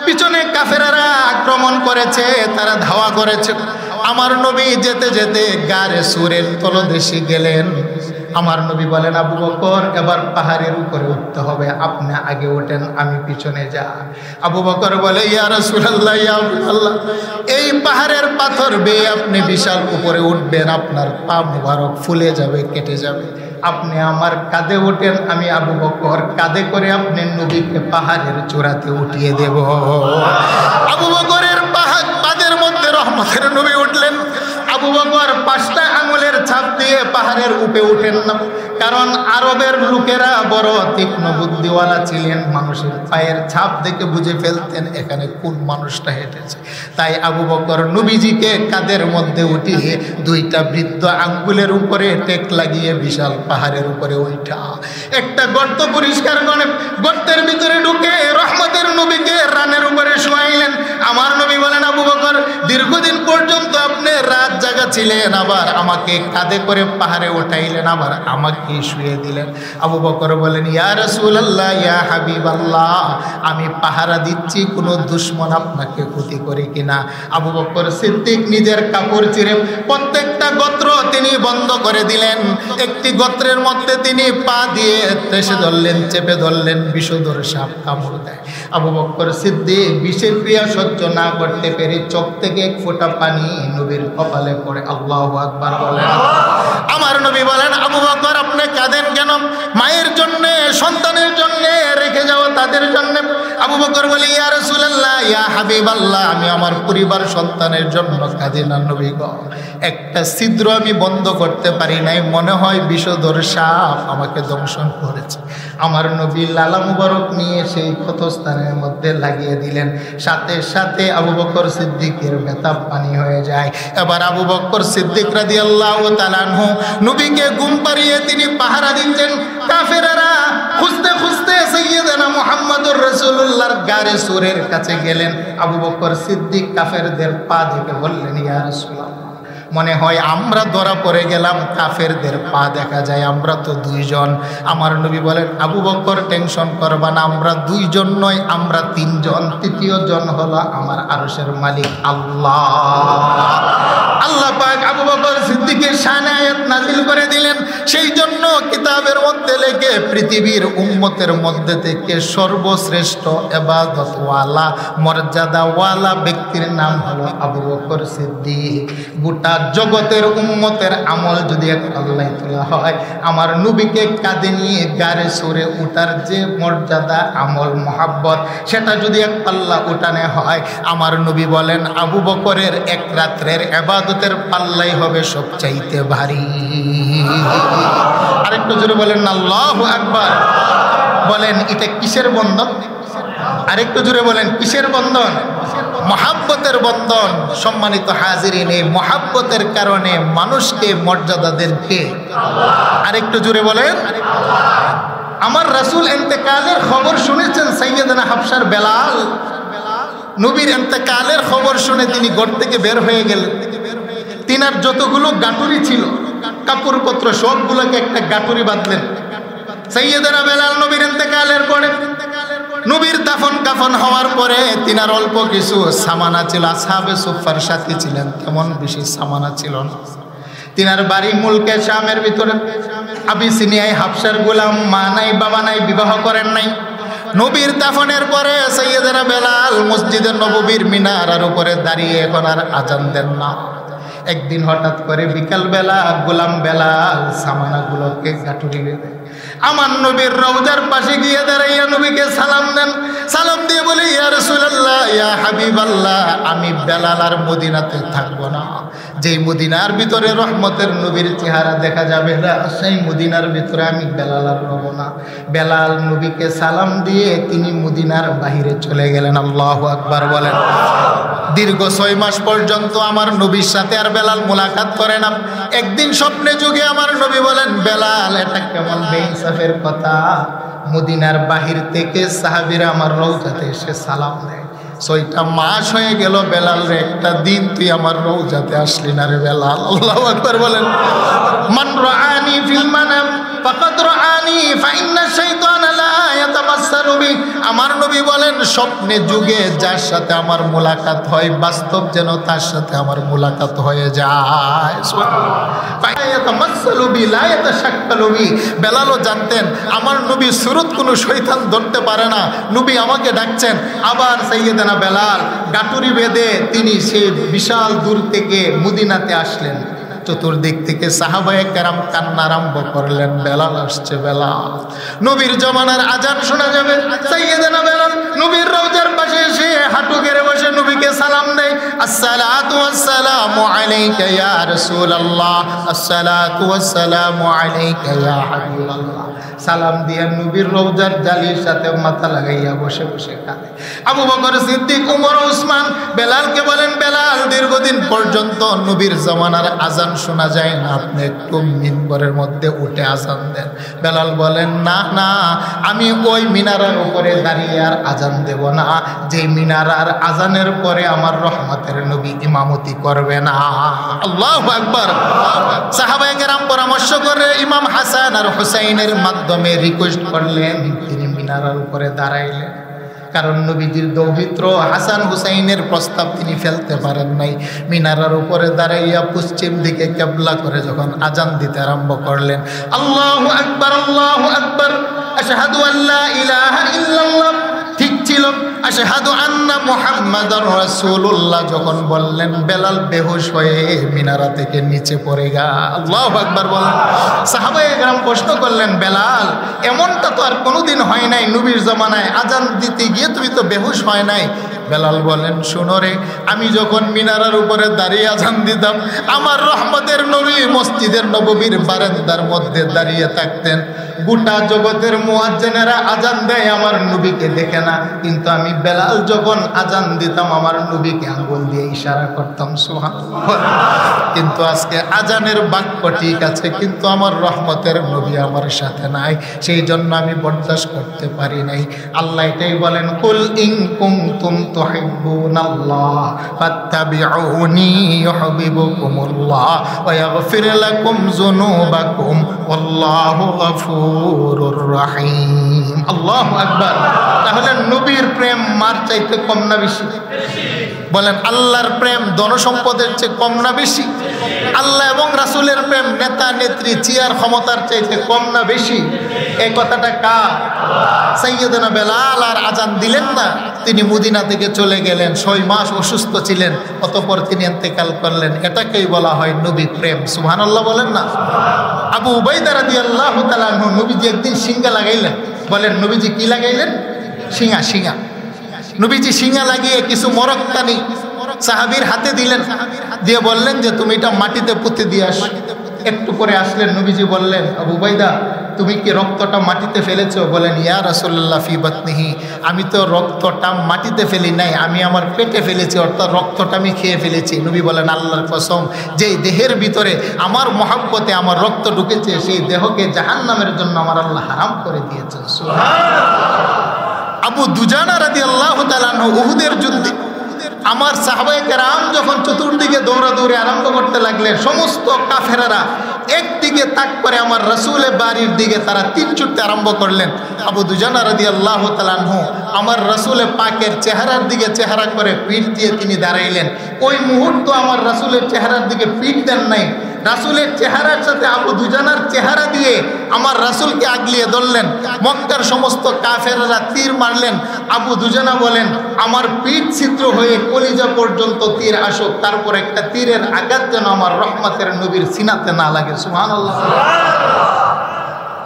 পিছনে কাফেররা আক্রমণ করেছে, তারা ধাওয়া করেছে। আমার নবী যেতে যেতে গারে সুরের তলদেশে গেলেন। আমার নবী বলেন আবু বকর এবার পাহাড়ের উপরে উঠতে হবে, আপনি আগে ওঠেন আমি পিছনে যা। আবু বকর বলে ইয়া রাসূলুল্লাহ ইয়া আল্লাহ, এই পাহাড়ের পাথর বেয়ে আপনি বিশাল উপরে উঠবেন, আপনার পা মুবারক ফুলে যাবে, কেটে যাবে, আপনি আমার কাঁধে ওঠেন, আমি আবু বকর কাঁধে করে আপনি নবীকে পাহাড়ের চূড়াতে উঠিয়ে দেব। আবু বকরের পাদের মধ্যে রহমতের নবী উঠলেন। আবু বকর 5টা আঙুলের ছাপ দিয়ে পাহাড়ের উপরে উঠেন না, কারণ আরবের লোকেরা বড় তীক্ষ্ণ বুদ্ধিওয়ালা ছিলেন, মানুষের পায়ের ছাপ দেখে বুঝে ফেলতেন এখানে কোন মানুষটা হেঁটেছে। তাই আবু বকর নবীজিকে কাঁধের মধ্যে উঠিয়ে 2টা বৃদ্ধ আঙ্গুলের উপরে টেক লাগিয়ে বিশাল পাহাড়ের উপরে ওইটা একটা গর্ত পরিষ্কার করে গর্তের ভিতরে ঢুকে রহমতের নবীকে রানের উপরে শোয়াইলেন। আমার নবী বলেন আবু বকর দীর্ঘদিন পর্যন্ত আপনি রাত জাগা ছিলেন, আবার আমাকে কাঁধে করে পাহাড়ে উঠাইলেন, আবার আমাকে শুয়ে দিলেন। আবু বকর বলেন ইয়া রাসূলুল্লাহ ইয়া হাবিবাল্লাহ, আমি পাহারা দিচ্ছি কোনো দুশমন আপনাকে ক্ষতি করে কিনা। আবু বকর সিদ্দিক নিজের কাপড় চিরে প্রত্যেকটা গোত্র তিনি বন্ধ করে দিলেন। একটি গোত্রের মধ্যে তিনি পা দিয়ে টেসে ধরলেন, চেপে ধরলেন, বিষধর সাপ কামড় দেয়। আবু বকর সিদ্দিক বিষের ক্রিয়া সহ্য না করতে পেরে চোখ থেকে 1 ফোঁটা পানি নবীর কপালে পড়ে। আল্লাহু আকবার বলেন। আমার নবী বলেন আবু বকর আপনি কাঁদেন কেন? মায়ের জন্য, সন্তানের জন্য, রেখে যাও তাদের জন্য। আবু বকর বলে ইয়া রাসূলুল্লাহ ইয়া হাবিবাল্লাহ, আমি আমার পরিবার সন্তানের জন্য কাঁদি না নবী গো, একটা ছিদ্র আমি বন্ধ করতে পারি নাই, মনে হয় বিষধর সাপ আমাকে দংশন করেছে। আমার নবী লালা মুবারক নিয়ে সেই ক্ষতস্থানের মধ্যে লাগিয়ে দিলেন, সাথে সাথে আবু বকর সিদ্দিকের ব্যথা পানি হয়ে যায়। এবার আবু বকর সিদ্দিক রাদিয়াল্লাহু তাআলা আনহু নবীকে ঘুম পাড়িয়ে তিনি পাহারা দিচ্ছেন। কাফেররা খুঁজতে খুঁজতে সাইয়্যিদানা মুহাম্মদুর রাসূলুল্লাহর গারে সুরের কাছে গেলেন। আবু বকর সিদ্দিক কাফেরদের পা দেখে বললেন ইয়া রাসূলুল্লাহ, মনে হয় আমরা ধরা পড়ে গেলাম, কাফেরদের পা দেখা যায়, আমরা তো 2 জন। আমার নবী বলেন আবু বকর টেনশন করবা না, আমরা 2 জন নয়, আমরা 3 জন, 3য় জন হলো আমার আরশের মালিক আল্লাহ। আল্লাহ পাক আবু বকর সিদ্দিকের শানে আয়াত নাযিল করে দিলেন। সেই জন্য কিতাবের মধ্যে লেখে পৃথিবীর উম্মতের মধ্যে থেকে সর্বশ্রেষ্ঠ ইবাদতওয়ালা, মর্যাদাওয়ালা ব্যক্তির নাম হলো আবু বকর সিদ্দিক। গোটা জগতের উম্মতের আমল যদি এক পাল্লায় তোলা হয়, আমার নবীকে কাঁধে নিয়ে গারে সরে উঠার যে মর্যাদা, আমল, মহাব্বত, সেটা যদি এক পাল্লা উঠানে হয়, আমার নবী বলেন আবু বকরের 1 রাত্রের ইবাদতের পাল্লাই হবে সবচাইতে ভারী। আরেকটু জোরে বলেন আল্লাহু আকবার। বলেন এটা কিসের বন্ধন? আরেকটু জোরে বলেন কিসের বন্ধন? মহাব্বতের বন্ধন। সম্মানিত হাজিরিন, এই মহাব্বতের কারণে মানুষকে মর্যাদা দেন কে? আরেকটু জোরে বলেন। আমার রাসূল ইন্তেকালের খবর শুনেছেন সাইয়্যিদানা হাফসার বেলাল। নবীর ইন্তেকালের খবর শুনে তিনি ঘর থেকে বের হয়ে গেলেন। তিনার যতগুলো গাটুরি ছিল, কাপড়পত্র সবগুলোকে একটা গাটুরি বাঁধলেন। সাইয়েদনা বেলাল নবীর ইন্তেকালের পরে, নবীর দাফন কাফন হওয়ার পরে তিনার অল্প কিছু সামানা ছিল, আসহাবে সুফার সাথী ছিলেন, তেমন বেশি সামানা ছিল না। তিনার বাড়ি মুলকে শামের ভিতরে, আবিসিনিয়ায় হাবশার গোলাম, মা নাই বাবা নাই, বিবাহ করেন নাই। নবীর দাফনের পরে সাইয়েদনা বেলাল মসজিদের নববীর মিনারার উপরে দাঁড়িয়ে এখন আর আজান দেন না। একদিন হঠাৎ করে বিকালবেলা গোলাম বেলাল সামানাগুলোকে গাঁটুরি বেঁধে আমার নবীর রওজার পাশে গিয়ে দাঁড়াইয়া নবীকে সালাম দেন। সালাম দিয়ে বলে, ইয়া রাসূলুল্লাহ, ইয়া হাবিবাল্লাহ, আমি বেলাল আর মদিনাতে থাকবো না। যেই মদিনার ভিতরে রহমতের নবীর চেহারা দেখা যাবে না, সেই মদিনার ভিতরে আমি বেলাল আর রব না। বেলাল নবীকে সালাম দিয়ে তিনি মদিনার বাহিরে চলে গেলেন। আল্লাহু আকবার বলেন। দীর্ঘ 6 মাস পর্যন্ত আমার নবীর সাথে আর বেলাল মোলাকাত করে না। একদিন স্বপ্নে যুগে আমার নবী বলেন, বেলাল, এটা কেমন বেইনসাফের কথা, মদিনার বাহির থেকে সাহাবীরা আমার রওজাতে এসে সালাম দেয়। 6টা মাস হয়ে গেল বেলাল রে, একটা দিন তুই আমার রওজাতে আসলি না রে বেলাল। আল্লাহু আকবার বলেন। মান রাআনি ফিল মানাম ফাকাদ রাআনি ফাইন্না শাইতানা লা ইয়াতামাসসালু বি। আমার নবী বলেন, স্বপ্নে যুগে যার সাথে আমার মোলাকাত হয়, বাস্তব যেন তার সাথে আমার মোলাকাত হয়ে যায়। বেলালও জানতেন আমার নবী সুরত কোনো শয়তান ধরতে পারে না। নবী আমাকে ডাকছেন। আবার সাইয়েদনা বেলাল গাটুরি বেঁধে তিনি সেই বিশাল দূর থেকে মদিনাতে আসলেন। চতুর্দিক থেকে সাহাবায়ে কেরাম কান্না আরম্ভ করলেন, বেলাল আসছে, বেলাল। নবীর জমানার আজান শোনা যাবে। সাইয়েদনা বেলাল নবীর রওজার পাশে এসে হাঁটু গেড়ে বসে নবীকে সালাম দেয়, আসসালাতু ওয়াসসালামু আলাইকা ইয়া রাসূলুল্লাহ, আসসালাতু ওয়াসসালামু আলাইকা ইয়া হাবিবাল্লাহ। সালাম দিয়ে নবীর রওজার জালির সাথে মাথা লাগাইয়া বসে বসে কাঁদে। আবু বকর সিদ্দিক, ওমর, ওসমান বেলালকে বলেন, বেলাল, দীর্ঘদিন পর্যন্ত নবীর জমানার আজান শোনা যায় না, আপনি একটু মিনবরের মধ্যে উঠে আজান দেন। বেলাল বলেন, না না, আমি ওই মিনারার উপরে দাঁড়িয়ে আর আজান দেব না, যে মিনারার আজানের পরে আমার রহমতের নবী ইমামতি করবে না। আল্লাহু আকবার। সাহাবায়ে কেরাম পরামর্শ করে ইমাম হাসান আর হুসাইনের মাধ্যমে রিকোয়েস্ট করলেন, তিনি মিনারার উপরে দাঁড়াইলেন। কারণ নবীজির দৌহিত্র হাসান হুসাইনের প্রস্তাব তিনি ফেলতে পারেন নাই। মিনারার উপরে দাঁড়াইয়া পশ্চিম দিকে কেবলা করে যখন আজান দিতে আরম্ভ করলেন, আল্লাহু আকবার, আল্লাহু আকবার, আশহাদু আল্লা ইলাহা ইল্লাল্লাহ, ঠিক ছিল, আশহাদু আন্না মুহাম্মাদার রাসূলুল্লাহ যখন বললেন, বেলাল বেহুশ হয়ে মিনারা থেকে নিচে পড়ে গা। আল্লাহু আকবার বলেন। সাহাবায়ে কেরাম প্রশ্ন করলেন, বেলাল, এমনটা তো আর কোনোদিন হয় নাই নবীর জামানায়, আজান দিতে গিয়ে তুমি তো বেহুশ হয় নাই। বেলাল বলেন, শুনো রে, আমি যখন মিনারার উপরে দাঁড়িয়ে আজান দিতাম, আমার রহমতের নবী মসজিদের নববীর বারান্দার মধ্যে দাঁড়িয়ে থাকতেন। গোটা জগতের মুয়াজ্জিনেরা আজান দেয়, আমার নবীকে দেখে না, কিন্তু আমি বেলাল যখন আজান দিতাম আমার নবীকে আঙ্গুল দিয়ে ইশারা করতাম, সুবহানাল্লাহ। কিন্তু আজকে আজানের বাক্য ঠিক আছে, কিন্তু আমার রহমতের নবী আমার সাথে নাই, সেই জন্য আমি বরদাস্ত করতে পারি নাই। আল্লাহ এটাই বলেন, কুল ইন কুনতুম তুহিব্বুনাল্লাহ ফাত্তাবিউনি ইউহিব্বুকুমুল্লাহ ওয়া ইয়াগফির লাকুম যুনুবাকুম ওয়াল্লাহু গফুরুর রহিম। আল্লাহু আকবার। তাহলে নবীর প্রেম মার চাইতে কম না বেশি? বলেন, আল্লাহর প্রেম ধনসম্পদের চেয়ে কম না বেশি? আল্লাহ এবং রাসূলের প্রেম নেতা নেত্রী চেয়ার ক্ষমতার চাইতে কম না বেশি? এই কথাটা কার? সাইয়েদনা বেলাল আর আজান দিলেন না, তিনি মদিনা থেকে চলে গেলেন, 6 মাস অসুস্থ ছিলেন, অতঃপর তিনি ইন্তেকাল করলেন। এটাকেই বলা হয় নবী প্রেম। সুবহানাল্লাহ বলেন না? আবু উবাইদা রাদিয়াল্লাহু তাআলা আনহু নবীজি একদিন সিঙ্গা লাগাইলেন। বলেন, নবীজি কি লাগাইলেন? শিঙা। শিঙা নবীজি শিঙা লাগিয়ে কিছু মরক্কানি সাহাবীর হাতে দিলেন, দিয়ে বললেন যে তুমি এটা মাটিতে পুঁতে দিয়ে আস। একটু করে আসলেন, নবীজি বললেন, আবু উবাইদা, তুমি কি রক্তটা মাটিতে ফেলেছো? বলেন, ইয়া রাসূলুল্লাহ ফি বাতনিহি, আমি তো রক্তটা মাটিতে ফেলি নাই, আমি আমার পেটে ফেলেছি, অর্থাৎ রক্তটা আমি খেয়ে ফেলেছি। নবী বলেন, আল্লাহর কসম, যেই দেহের ভিতরে আমার মহব্বতে আমার রক্ত ঢুকেছে, সেই দেহকে জাহান্নামের জন্য আমার আল্লাহ হারাম করে দিয়েছেন। সুবহানাল্লাহ। আবু দুজানা রাদিয়াল্লাহু তাআলা আনহু উহুদের যুদ্ধে আমার সাহাবায়ে কেরাম যখন চতুর্দিকে দৌড়াদৌড়ি আরম্ভ করতে লাগলেন, সমস্ত কাফেরারা একদিকে তাক করে আমার রাসূলের বাড়ির দিকে তারা তীর ছুটতে আরম্ভ করলেন। আবু দুজানা রাদিয়াল্লাহু তাআলা আনহু আমার রাসূলের পাকের চেহারার দিকে চেহারা করে পিঠ দিয়ে তিনি দাঁড়াইলেন। ওই মুহূর্ত আমার রাসূলের চেহারার দিকে পিঠ দেন নাই, রাসূলের চেহারার সাথে আবু দুজানার চেহারা দিয়ে আমার রাসূলকে আগলিয়ে ধরলেন। মক্কার সমস্ত কাফেররা তীর মারলেন। আবু দুজানা বলেন, আমার পিঠ ছিদ্র হয়ে কলিজা পর্যন্ত তীর আসুক, তারপর একটা তীরের আঘাত যেন আমার রহমতের নবীর সিনাতে না লাগে। সুবহানাল্লাহ।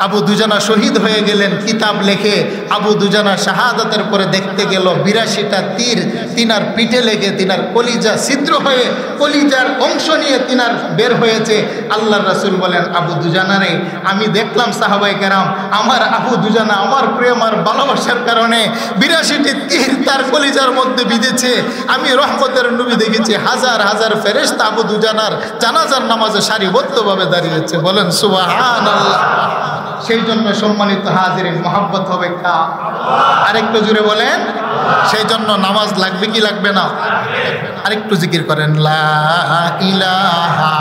আবু দুজানা শহীদ হয়ে গেলেন। কিতাব লেখে আবু দুজানা শাহাদাতের পরে দেখতে গেল 82টা তীর তিনার পিঠে লেগে তিনার কলিজা ছিদ্র হয়ে কলিজার অংশ নিয়ে তিনার বের হয়েছে। আল্লাহর রাসূল বলেন, আবু দুজানা রে, আমি দেখলাম সাহাবায়ে কেরাম আমার আবু দুজানা আমার প্রেম আর ভালোবাসার কারণে 82টি তীর তার কলিজার মধ্যে বিঁধেছে। আমি রহমতের নবী দেখেছি, হাজার হাজার ফেরেশতা আবু দুজানার জানাজার নামাজে সারিবদ্ধভাবে দাঁড়িয়েছে। বলেন সুবহানাল্লাহ। সেই জন্য সম্মানিত হাজিরিন, মহব্বত হবে কা? আরেকটু জুড়ে বলেন। সেই জন্য নামাজ লাগবে কি লাগবে না? আরেকটু জিকির করেন, লা ইলাহা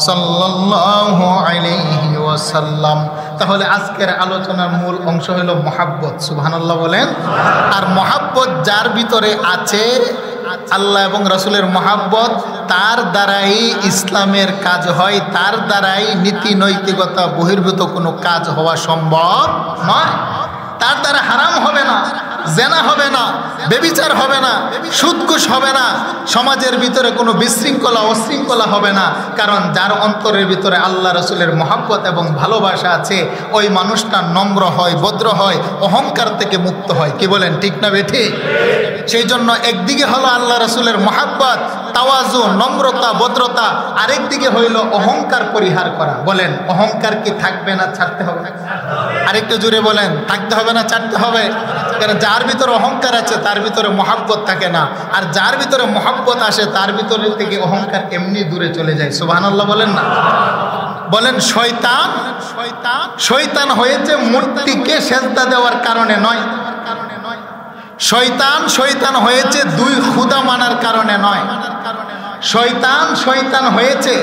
সাল্লাল্লাহু আলাইহি ওয়াসাল্লাম। তাহলে আজকের আলোচনার মূল অংশ হলো মহাব্বত। সুবহানাল্লাহ বলেন। আর মহাব্বত যার ভিতরে আছে, আল্লাহ এবং রাসূলের মহাব্বত, তার দ্বারাই ইসলামের কাজ হয়, তার দ্বারাই নীতি নৈতিকতা বহির্ভূত কোনো কাজ হওয়া সম্ভব নয়। তার দ্বারা হারাম হবে না, জেনা হবে না, বেবিচার হবে না, সুদঘুষ হবে না, সমাজের ভিতরে কোনো বিশৃঙ্খলা অশৃঙ্খলা হবে না। কারণ যার অন্তরের ভিতরে আল্লাহ রাসূলের মহব্বত এবং ভালোবাসা আছে, ওই মানুষটা নম্র হয়, ভদ্র হয়, অহংকার থেকে মুক্ত হয়। কি বলেন, ঠিক না বেঠি? সেই জন্য একদিকে হলো আল্লাহ রাসূলের মহব্বত, তাওয়াজু, নম্রতা, ভদ্রতা, আরেকদিকে হইল অহংকার পরিহার করা। বলেন, অহংকার কি থাকবে না ছাড়তে হবে? আরেকটু জুড়ে বলেন, থাকতে হবে না ছাড়তে হবে? কারণ যার ভিতরে অহংকার আছে তার ভিতরে মহব্বত থাকে না, আর যার ভিতরে মহব্বত আসে তার ভিতরে থেকে অহংকার এমনি দূরে চলে যায়। সুবহানাল্লাহ বলেন না? বলেন, শয়তান হয়েছে মূর্তিকে সেজদা দেওয়ার কারণে নয়। শয়তান হয়েছে দুই খুদা মানার কারণে নয়। শয়তান হয়েছে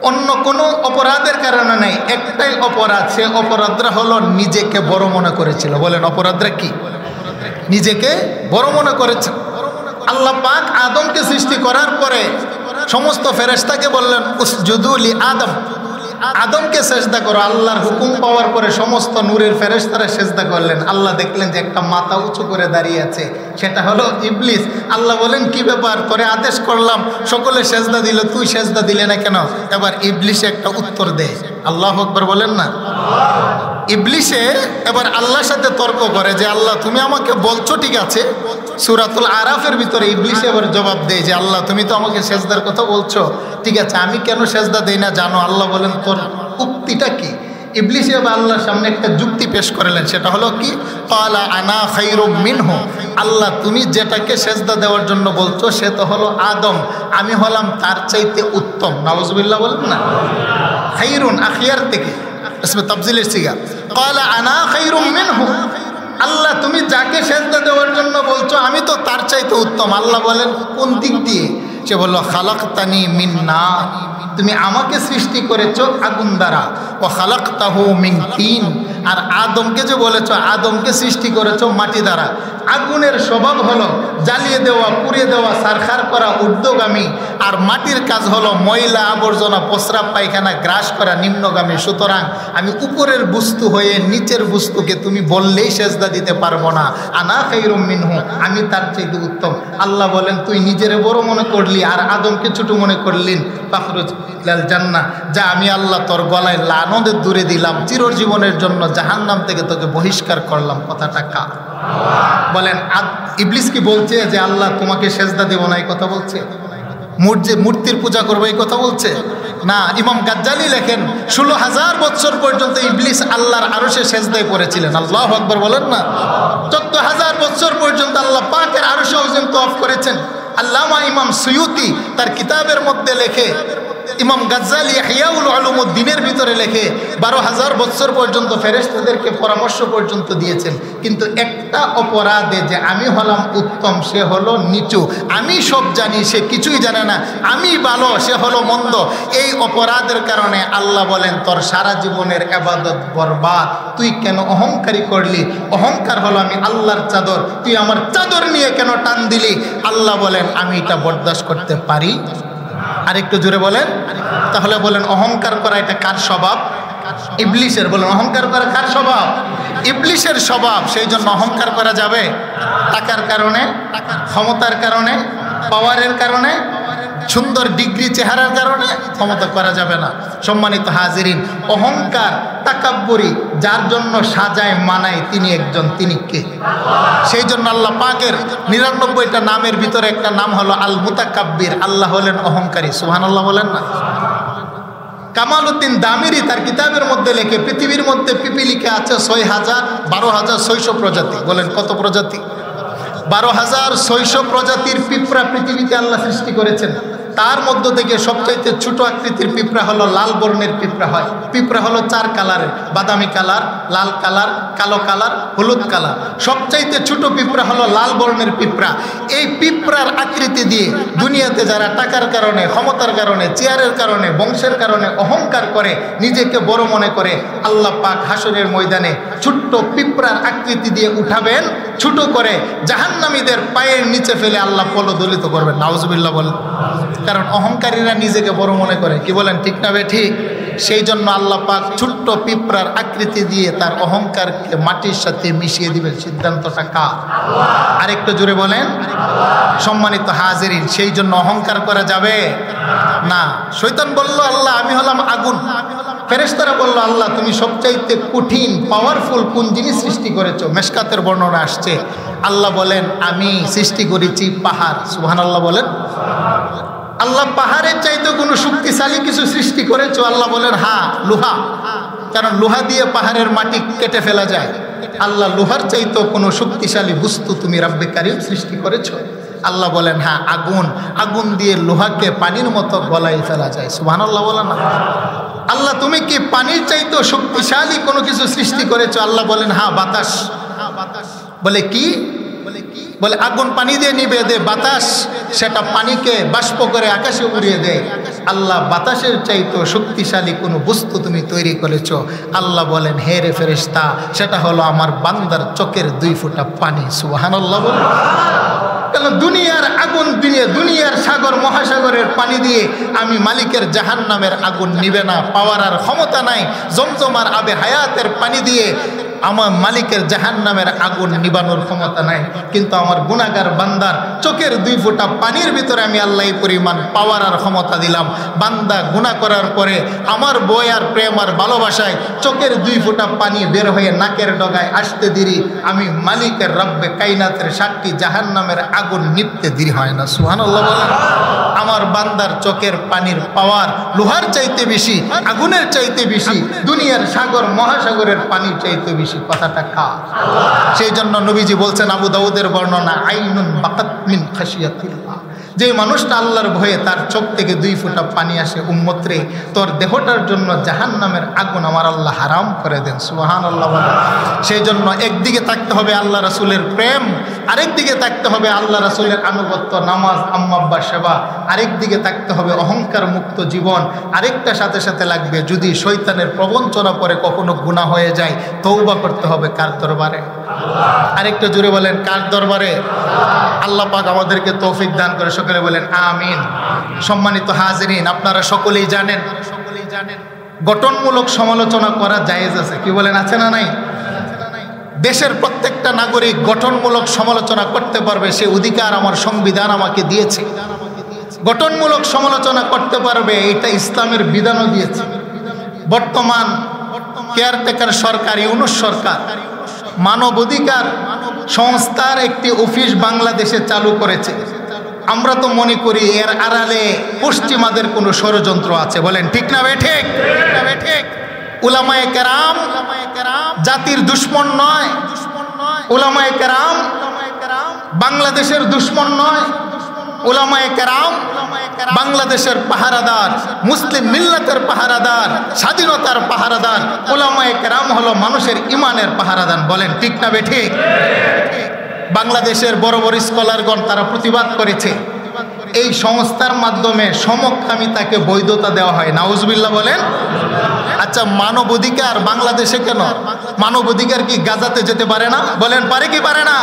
অন্য কোনো অপরাধের কারণে নেই। একটাই অপরাধ, সে অপরাধটা হলো নিজেকে বড় মনে করেছিল। বলেন, অপরাধটা কি? নিজেকে বড় মনে করেছে। আল্লাহ পাক আদমকে সৃষ্টি করার পরে সমস্ত ফেরেশতাকে বললেন, উসজুদু লি আদম, আদমকে সেজদা করো। আল্লাহর হুকুম পাওয়ার পরে সমস্ত নূরের ফেরেশতারা সেজদা করলেন। আল্লাহ দেখলেন যে একটা মাথা উঁচু করে দাঁড়িয়ে আছে, সেটা হলো ইবলিস। আল্লাহ বলেন, কি ব্যাপার, তোরে আদেশ করলাম, সকলে সেজদা দিল, তুই সেজদা দিলে না কেন? এবার ইবলিসে একটা উত্তর দেয়। আল্লাহু আকবার বলেন না? ইবলিসে এবার আল্লাহর সাথে তর্ক করে যে, আল্লাহ তুমি আমাকে বলছো ঠিক আছে। সূরাতুল আরাফের ভিতরে ইবলিসে এবার জবাব দেয় যে, আল্লাহ তুমি তো আমাকে সেজদার কথা বলছো, ঠিক আছে, আমি কেন সেজদা দেই না জানো? আল্লাহ বলেন, তোর উক্তিটা কি? ইবলিস এবার আল্লাহর সামনে একটা যুক্তি পেশ করলেন। সেটা হলো কি? ক্বালা আনা খায়রুম মিনহু, আল্লাহ তুমি যেটাকে সেজদা দেওয়ার জন্য বলছো সে তো হলো আদম, আমি হলাম তার চাইতে উত্তম। নাউজুবিল্লাহ বলেন না? খায়রুন আখিয়ার থেকে ইসমে তাফজিলের সিগা। ক্বালা আনা খায়রুম মিনহু, আল্লাহ তুমি যাকে সেজদা দেওয়ার জন্য বলছো আমি তো তার চাইতে উত্তম। আল্লাহ বলেন, কোন দিক দিয়ে? সে বলল, খালাকতানি মিন নার, তুমি আমাকে সৃষ্টি করেছো আগুন দ্বারা, ও খালাকতাহু মিন তিন, আর আদমকে যে বলেছো আদমকে সৃষ্টি করেছো মাটি দ্বারা। আগুনের স্বভাব হলো জ্বালিয়ে দেওয়া, পুড়িয়ে দেওয়া, সারখার করা, ঊর্ধ্বগামী, আর মাটির কাজ হলো ময়লা আবর্জনা, প্রস্রাব পায়খানা গ্রাস করা, নিম্নগামী। সুতরাং আমি উপরের বস্তু হয়ে নিচের বস্তুকে তুমি বললেই সেজদা দিতে পারবো না। আনা খায়রুম মিনহু, আমি তার চাইতে উত্তম। আল্লাহ বলেন, তুই নিজেরে বড় মনে করলি আর আদমকে ছোট মনে করলিন। ফাখরুজ ইলাল জান্নাহ, যা আমি আল্লাহ তোর গলায় লানতের দূরে দিলাম, চিরজীবনের জন্য জাহান্নাম থেকে তোকে বহিষ্কার করলাম। কথাটা কার? বলেন ইবলিস কি বলছে যে আল্লাহ তোমাকে সেজদা দেব না, এই কথা বলছে? মূর্তির পূজা করবো এই কথা বলছে না। ইমাম গাজ্জালি লেখেন 16,000 বছর পর্যন্ত ইবলিস আল্লাহর আরশে সেজদায় পড়েছিলেন। আল্লাহু আকবার বলেন না। 14,000 বছর পর্যন্ত আল্লাহ পাকের আরশে ওজন তওয়াফ করেছেন। আল্লামা ইমাম সুয়ুতি তার কিতাবের মধ্যে লেখে, ইমাম গাজ্জালি ইহইয়াউল উলুমুদ্দিনের ভিতরে লেখে 12,000 বছর পর্যন্ত ফেরেশতাদেরকে পরামর্শ পর্যন্ত দিয়েছেন, কিন্তু একটা অপরাধে যে আমি হলাম উত্তম সে হলো নিচু, আমি সব জানি সে কিছুই জানে না, আমি ভালো সে হলো মন্দ, এই অপরাধের কারণে আল্লাহ বলেন তোর সারা জীবনের ইবাদত বরবাদ। তুই কেন অহংকারী করলি? অহংকার হলো আমি আল্লাহর চাদর, তুই আমার চাদর নিয়ে কেন টান দিলি? আল্লাহ বলেন আমি এটা বরদাস্ত করতে পারি। আরেকটু জোরে বলেন। তাহলে বলেন অহংকার করা এটা কার স্বভাব? ইবলিসের। বলেন অহংকার করা কার স্বভাব? ইবলিসের স্বভাব। সেই জন্য অহংকার করা যাবে টাকার কারণে, ক্ষমতার কারণে, পাওয়ারের কারণে, সুন্দর ডিগ্রি চেহারার কারণে ক্ষমতা করা যাবে না। সম্মানিত হাজিরিন, অহংকার তাকাব্বুরি যার জন্য সাজায় মানায় তিনি একজন, তিনি কে? সেই জন্য আল্লাহ পাকের 99টা নামের ভিতরে একটা নাম হলো আল মুতাকাব্বির। আল্লাহ হলেন অহংকারী। সুবহানাল্লাহ বলেন না। কামালউদ্দিন দামিরি তার কিতাবের মধ্যে লেখে পৃথিবীর মধ্যে পিপিলিকা আছে 12,600 প্রজাতি। বলেন কত প্রজাতি? 12,600 প্রজাতির পিঁপড়া পৃথিবীতে আল্লাহ সৃষ্টি করেছেন। তার মধ্য থেকে সবচাইতে ছোট আকৃতির পিঁপড়া হলো লাল বর্ণের পিঁপড়া হয়। পিঁপড়া হলো 4 কালারের, বাদামি কালার, লাল কালার, কালো কালার, হলুদ কালার। সবচাইতে ছোট পিঁপড়া হলো লাল বর্ণের পিঁপড়া। এই পিঁপড়ার আকৃতি দিয়ে দুনিয়াতে যারা টাকার কারণে, ক্ষমতার কারণে, চেয়ারের কারণে, বংশের কারণে অহংকার করে, নিজেকে বড় মনে করে, আল্লাহ পাক হাসরের ময়দানে ছোট্ট পিঁপড়ার আকৃতি দিয়ে উঠাবেন, ছোট করে জাহান্নামীদের পায়ের নিচে ফেলে আল্লাহ পলদলিত করবেন। নাউজুবিল্লাহ বলেন। কারণ অহংকারীরা নিজেকে বড় মনে করে। কি বলেন ঠিক না ঠিক? সেই জন্য আল্লাহ পাক ছোট্ট পিঁপড়ার আকৃতি দিয়ে তার অহংকারকে মাটির সাথে মিশিয়ে দিবেন। সিদ্ধান্তটা কার? আরেকটু জোরে বলেন। সম্মানিত হাজিরিন, সেই জন্য অহংকার করা যাবে না। শয়তান বলল আল্লাহ আমি হলাম আগুন। ফেরেশতারা বলল আল্লাহ তুমি সবচাইতে কঠিন পাওয়ারফুল কোন জিনিস সৃষ্টি করেছো? মেশকাতের বর্ণনা আসছে। আল্লাহ বলেন আমি সৃষ্টি করেছি পাহাড়। সুবহানাল্লাহ বলেন। আল্লাহ পাহাড়ের চাইতে কোনো শক্তিশালী কিছু সৃষ্টি করেছো? আল্লাহ বলেন হ্যাঁ, লোহা। কারণ লোহা দিয়ে পাহাড়ের মাটি কেটে ফেলা যায়। আল্লাহ লোহার চাইতে কোনো শক্তিশালী বস্তু তুমি রব্বে কারীম সৃষ্টি করেছো? আল্লাহ বলেন হ্যাঁ, আগুন। আগুন দিয়ে লোহাকে পানির মতো গলায় ফেলা যায়। সুবহানাল্লাহ বলেন না। আল্লাহ তুমি কি পানির চাইতে শক্তিশালী কোনো কিছু সৃষ্টি করেছো? আল্লাহ বলেন হ্যাঁ, বাতাস। বলে কি? বলে আগুন পানি দিয়ে নিবে দে, বাতাস সেটা পানিকে বাষ্প করে আকাশে উড়িয়ে দেয়। আল্লাহ বাতাসের চাইতে শক্তিশালী কোনো বস্তু তুমি তৈরি করেছো? আল্লাহ বলেন হে রে ফেরেশতা, সেটা হলো আমার বান্দার চোখের 2 ফোঁটা পানি। সুবহানাল্লাহ বলেন। কেন দুনিয়ার আগুন দিয়ে, দুনিয়ার সাগর মহাসাগরের পানি দিয়ে আমি মালিকের জাহান্নামের আগুন নিবে না, পাওয়ার আর ক্ষমতা নাই। জমজমার আবে হায়াতের পানি দিয়ে আমার মালিকের জাহান্নামের আগুন নিবানোর ক্ষমতা নাই। কিন্তু আমার গুনাহগার বান্দার চোখের 2 ফোঁটা পানির ভিতরে আমি আল্লাহ এই পরিমাণ পাওয়ার আর ক্ষমতা দিলাম। বান্দা গুনাহ করার পরে আমার বই আর প্রেম আর ভালোবাসায় চোখের 2 ফোঁটা পানি বের হয়ে নাকের ডগায় আসতে দেরি, আমি মালিকের রব্বে কায়নাতের সাক্ষী জাহান্নামের আগুন নিভতে দেরি হয় না। সুবহানাল্লাহ বলেন। আমার বান্দার চোখের পানির পাওয়ার লোহার চাইতে বেশি, আগুনের চাইতে বেশি, দুনিয়ার সাগর মহাসাগরের পানির চাইতে বেশি। কথাটা কার? সেই জন্য নবীজি বলছেন, আবু দাউদের বর্ণনা, আইনুন বাকাত মিন খাশিয়াতিল্লাহ। যে মানুষটা আল্লাহর ভয়ে তার চোখ থেকে 2 ফোঁটা পানি আসে, উম্মত রে তোর দেহটার জন্য জাহান্নামের আগুন আমার আল্লাহ হারাম করে দেন। সুবহানাল্লাহ বলেন। সেই জন্য একদিকে থাকতে হবে আল্লাহ রাসূলের প্রেম, আরেকদিকে থাকতে হবে আল্লাহ রাসূলের আনুগত্য, নামাজ, আম্মা আব্বার সেবা, আরেকদিকে থাকতে হবে অহংকার মুক্ত জীবন, আরেকটা সাথে সাথে লাগবে যদি শয়তানের প্রবঞ্চনা পরে কখনো গুনাহ হয়ে যায় তওবা করতে হবে কার দরবারে? আরেকটা জোরে বলেন কার দরবারে? আল্লাহ পাক আমাদেরকে তৌফিক দান করে। সকলে বলেন আমিন। সম্মানিত হাজিরিন, আপনারা সকলেই জানেন গঠনমূলক সমালোচনা করা জায়েজ আছে। কি বলেন, আছে না নাই? দেশের প্রত্যেকটা নাগরিক গঠনমূলক সমালোচনা করতে পারবে, সে অধিকার আমার সংবিধান আমাকে দিয়েছে। গঠনমূলক সমালোচনা করতে পারবে, এটা ইসলামের বিধানও দিয়েছে। বর্তমান কেয়ারটেকার সরকার, ইউনূস সরকার মানবাধিকার সংস্থার একটি অফিস বাংলাদেশে চালু করেছে। আমরা তো মনে করি এর আড়ালে পশ্চিমাদের কোনো ষড়যন্ত্র আছে, বলেন ঠিক না বেঠিক? উলামায়ে কেরাম জাতির দুশ্মন নয়, উলামায়ে কেরাম বাংলাদেশের দুশ্মন নয়, উলামায়ে কেরাম বাংলাদেশের পাহারাদার, মুসলিম মিল্লাতের পাহারাদার, স্বাধীনতার পাহারাদার। উলামায়ে কেরাম হলো মানুষের ইমানের পাহারাদার, বলেন ঠিক না বেঠিক? বাংলাদেশের বড় বড় স্কলারগণ তারা প্রতিবাদ করেছে, এই সংস্থার মাধ্যমে সমকামিতাকে বৈধতা দেওয়া হয়। নাউজুবিল্লাহ বলেন। আচ্ছা, মানবাধিকার বাংলাদেশে কেন? মানবাধিকার কি গাজাতে যেতে পারে না? বলেন পারে কি পারে না?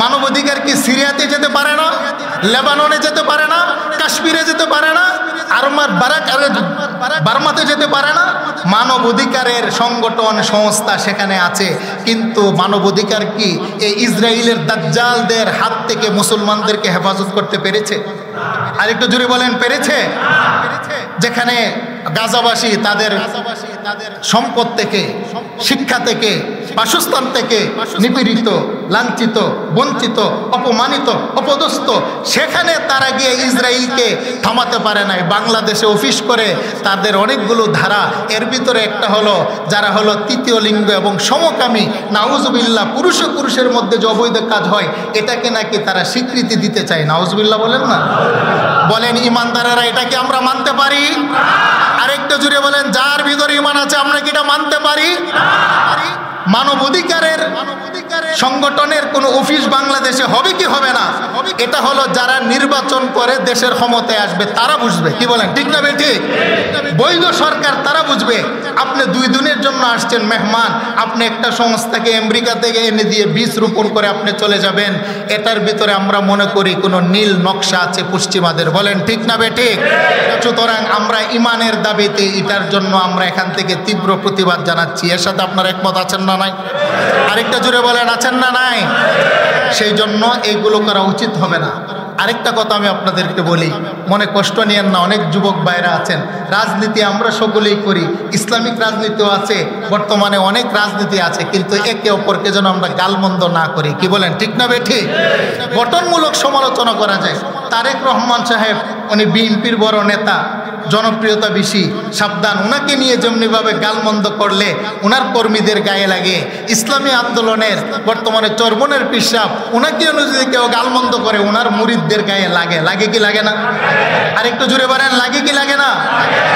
মানবাধিকার কি সিরিয়াতে যেতে পারে না? লেবাননে যেতে পারে না? কাশ্মীরে যেতে পারে না? বার্মাতে যেতে পারে না? মানবাধিকারের সংগঠন সংস্থা সেখানে আছে, কিন্তু মানবাধিকার কি এই ইসরায়েলের দাজ্জালদের হাত থেকে মুসলমানদেরকে হেফাজত করতে পেরেছে? আরেকটু জোরে বলেন, পেরেছে? যেখানে গাজাবাসী তাদের সম্পদ থেকে, শিক্ষা থেকে, বাসস্থান থেকে নিপীড়িত, লাঞ্ছিত, বঞ্চিত, অপমানিত, অপদস্থ, সেখানে তারা গিয়ে ইসরায়েলকে থামাতে পারে নাই। বাংলাদেশে অফিস করে তাদের অনেকগুলো ধারা, এর ভিতরে একটা হলো যারা হলো তৃতীয় লিঙ্গ এবং সমকামী, নাউজুবিল্লাহ, পুরুষে পুরুষের মধ্যে যে অবৈধ কাজ হয় এটাকে নাকি তারা স্বীকৃতি দিতে চায়। নাউজুবিল্লাহ বলেন না? বলেন ইমানদারেরা এটা কি আমরা মানতে পারি? আরেকটু জুড়ে বলেন, যার ভিতরে ইমান আছে আমরা কি এটা মানতে পারি? মানবাধিকারের সংগঠনের কোন অফিস বাংলাদেশে হবে কি হবে না, এটা হলো যারা নির্বাচন করে দেশের ক্ষমতায় আসবে তারা বুঝবে। কি বলেন ঠিক না বেঠিক? বৈধ সরকার তারা বুঝবে। আপনি 2 দিনের জন্য আসছেন মেহমান, আপনি একটা সংস্থাকে আমেরিকা থেকে এনে দিয়ে বীজ রোপণ করে আপনি চলে যাবেন, এটার ভিতরে আমরা মনে করি কোনো নীল নকশা আছে পশ্চিমাদের। বলেন ঠিক না বেঠিক? সুতরাং আমরা ইমানের দাবিতে এটার জন্য আমরা এখান থেকে তীব্র প্রতিবাদ জানাচ্ছি। এর সাথে আপনার একমত আছেন না নাই? আরেকটা জুড়ে বলেন, আছেন না নাই? সেই জন্য এইগুলো করা উচিত হবে না। আরেকটা কথা আমি আপনাদেরকে বলি, মনে কষ্ট নিয়েন না, অনেক যুবক ভাইরা আছেন, রাজনীতি আমরা সকলেই করি, ইসলামিক রাজনীতিও আছে, বর্তমানে অনেক রাজনীতি আছে, কিন্তু একে অপরকে যেন আমরা গালমন্দ না করি। কি বলেন ঠিক না বেঠিক? গঠনমূলক সমালোচনা করা যায়। তারেক রহমান সাহেব উনি বিএনপির বড় নেতা, জনপ্রিয়তা বেশি, সাবধান, ওনাকে নিয়ে যেমনিভাবে গালমন্দ করলে ওনার কর্মীদের গায়ে লাগে। ইসলামী আন্দোলনের বর্তমানে চরমনের পীর সাহেব, ওনাকে যদি কেউ গালমন্দ করে ওনার মুরিদদের গায়ে লাগে। লাগে কি লাগে না? আরেকটু জুড়ে বলেন, লাগে কি লাগে না?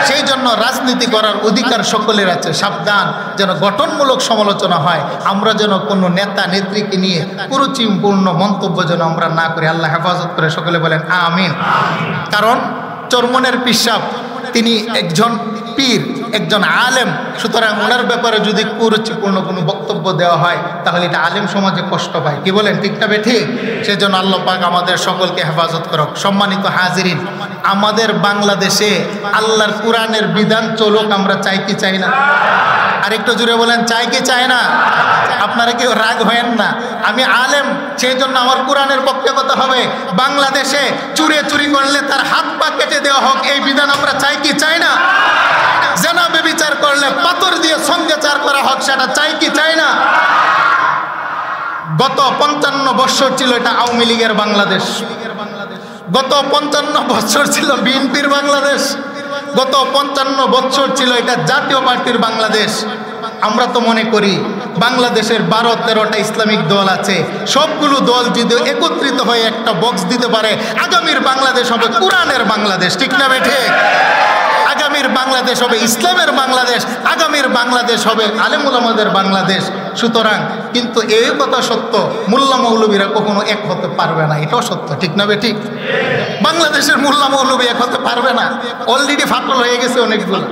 সেই জন্য রাজনীতি করার অধিকার সকলের আছে, সাবধান যেন গঠনমূলক সমালোচনা হয়, আমরা যেন কোনো নেতা নেত্রীকে নিয়ে কুরুচিপূর্ণ মন্তব্য যেন আমরা না করি। আল্লাহ হেফাজত করে, সকলে বলেন আমিন। কারণ চরমনের পীর সাহেব তিনি একজন পীর, একজন আলেম, সুতরাং ওনার ব্যাপারে যদি কুরুচিপূর্ণ কোনো বক্তব্য দেওয়া হয় তাহলে এটা আলেম সমাজে কষ্ট পায়। কি বলেন ঠিক না বেঠিক? সেজন্য আল্লাহ পাক আমাদের সকলকে হেফাজত করুক। সম্মানিত হাজিরিন, আমাদের বাংলাদেশে আল্লাহর কোরআনের বিধান চলুক, আমরা চাই কি চাই না? আরেকটু জুড়ে বলেন, চাই কি চাই না? আপনারা কেউ রাগ হয়েন না, আমি আলেম, সেই জন্য আমার কোরআনের পক্ষে কথা হবে। বাংলাদেশে চুরি করলে তার হাত পা কেটে দেওয়া হোক, এই বিধান আমরা চাই কি চাই না? জেনা ব্যভিচার করলে পাথর দিয়ে সঙ্গে চার করা হোক, সেটা চাই কি চাই না? গত 55 বছর ছিল এটা আওয়ামী লীগের বাংলাদেশ, গত 55 বছর ছিল বিএনপির বাংলাদেশ, গত 55 বছর ছিল এটা জাতীয় পার্টির বাংলাদেশ। আমরা তো মনে করি বাংলাদেশের 12-13টা ইসলামিক দল আছে, সবগুলো দল যদি একত্রিত হয়ে একটা বক্স দিতে পারে, আগামীর বাংলাদেশ হবে কোরআনের বাংলাদেশ। ঠিক না বেঠিক? আগামীর বাংলাদেশ হবে ইসলামের বাংলাদেশ, আগামীর বাংলাদেশ হবে আলেম উলামাদের বাংলাদেশ। সুতরাং কিন্তু এই কথা সত্য, মোল্লা মৌলবীরা কখনো এক হতে পারবে না, এটাও সত্য। ঠিক না বেঠিক? বাংলাদেশের মোল্লা মৌলবী এক হতে পারবে না, অলরেডি ফাটল হয়ে গেছে অনেকগুলো।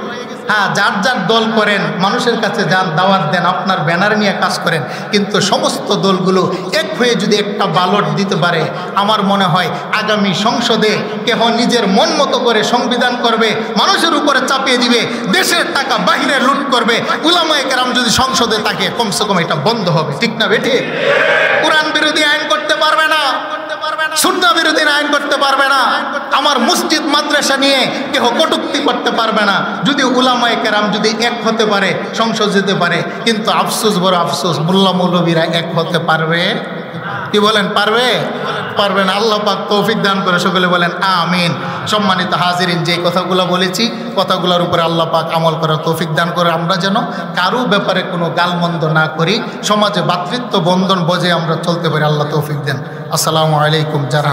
হ্যাঁ, যার যার দল করেন, মানুষের কাছে যান, দাওয়াত দেন, আপনার ব্যানার নিয়ে কাজ করেন, কিন্তু সমস্ত দলগুলো এক হয়ে যদি একটা বালট দিতে পারে, আমার মনে হয় আগামী সংসদে কেহ নিজের মন মতো করে সংবিধান করবে, মানুষের উপরে চাপিয়ে দিবে, দেশের টাকা বাহিরে লুট করবে, উলামায়ে কেরাম যদি সংসদে থাকে কমসে কম এটা বন্ধ হবে। ঠিক না বেঠিক? কোরআন বিরোধী আইন করতে পারবে না, সুন্নাহ বিরোধী আইন করতে পারবে না, আমার মসজিদ মাদ্রাসা নিয়ে কেহ কটূক্তি করতে পারবে না। যদি উলামায়ে কেরাম যদি এক হতে পারে, সংসদ যেতে পারে, কিন্তু আফসোস, বড় আফসোস, মোল্লা মৌলবীরা এক হতে পারবে? কি বলেন, পারবে? পারবে না। আল্লাহ পাক তৌফিক দান করে, সকলে বলেন আমিন। সম্মানিত হাজিরিন, যে কথাগুলো বলেছি, কথাগুলোর উপরে আল্লাহ পাক আমল করার তৌফিক দান করে আমরা যেন কারো ব্যাপারে কোনো গালমন্দ না করি, সমাজে ভ্রাতৃত্ব বন্ধন বজায় আমরা চলতে পারি, আল্লাহ তৌফিক দেন। আসসালামু আলাইকুম। যারা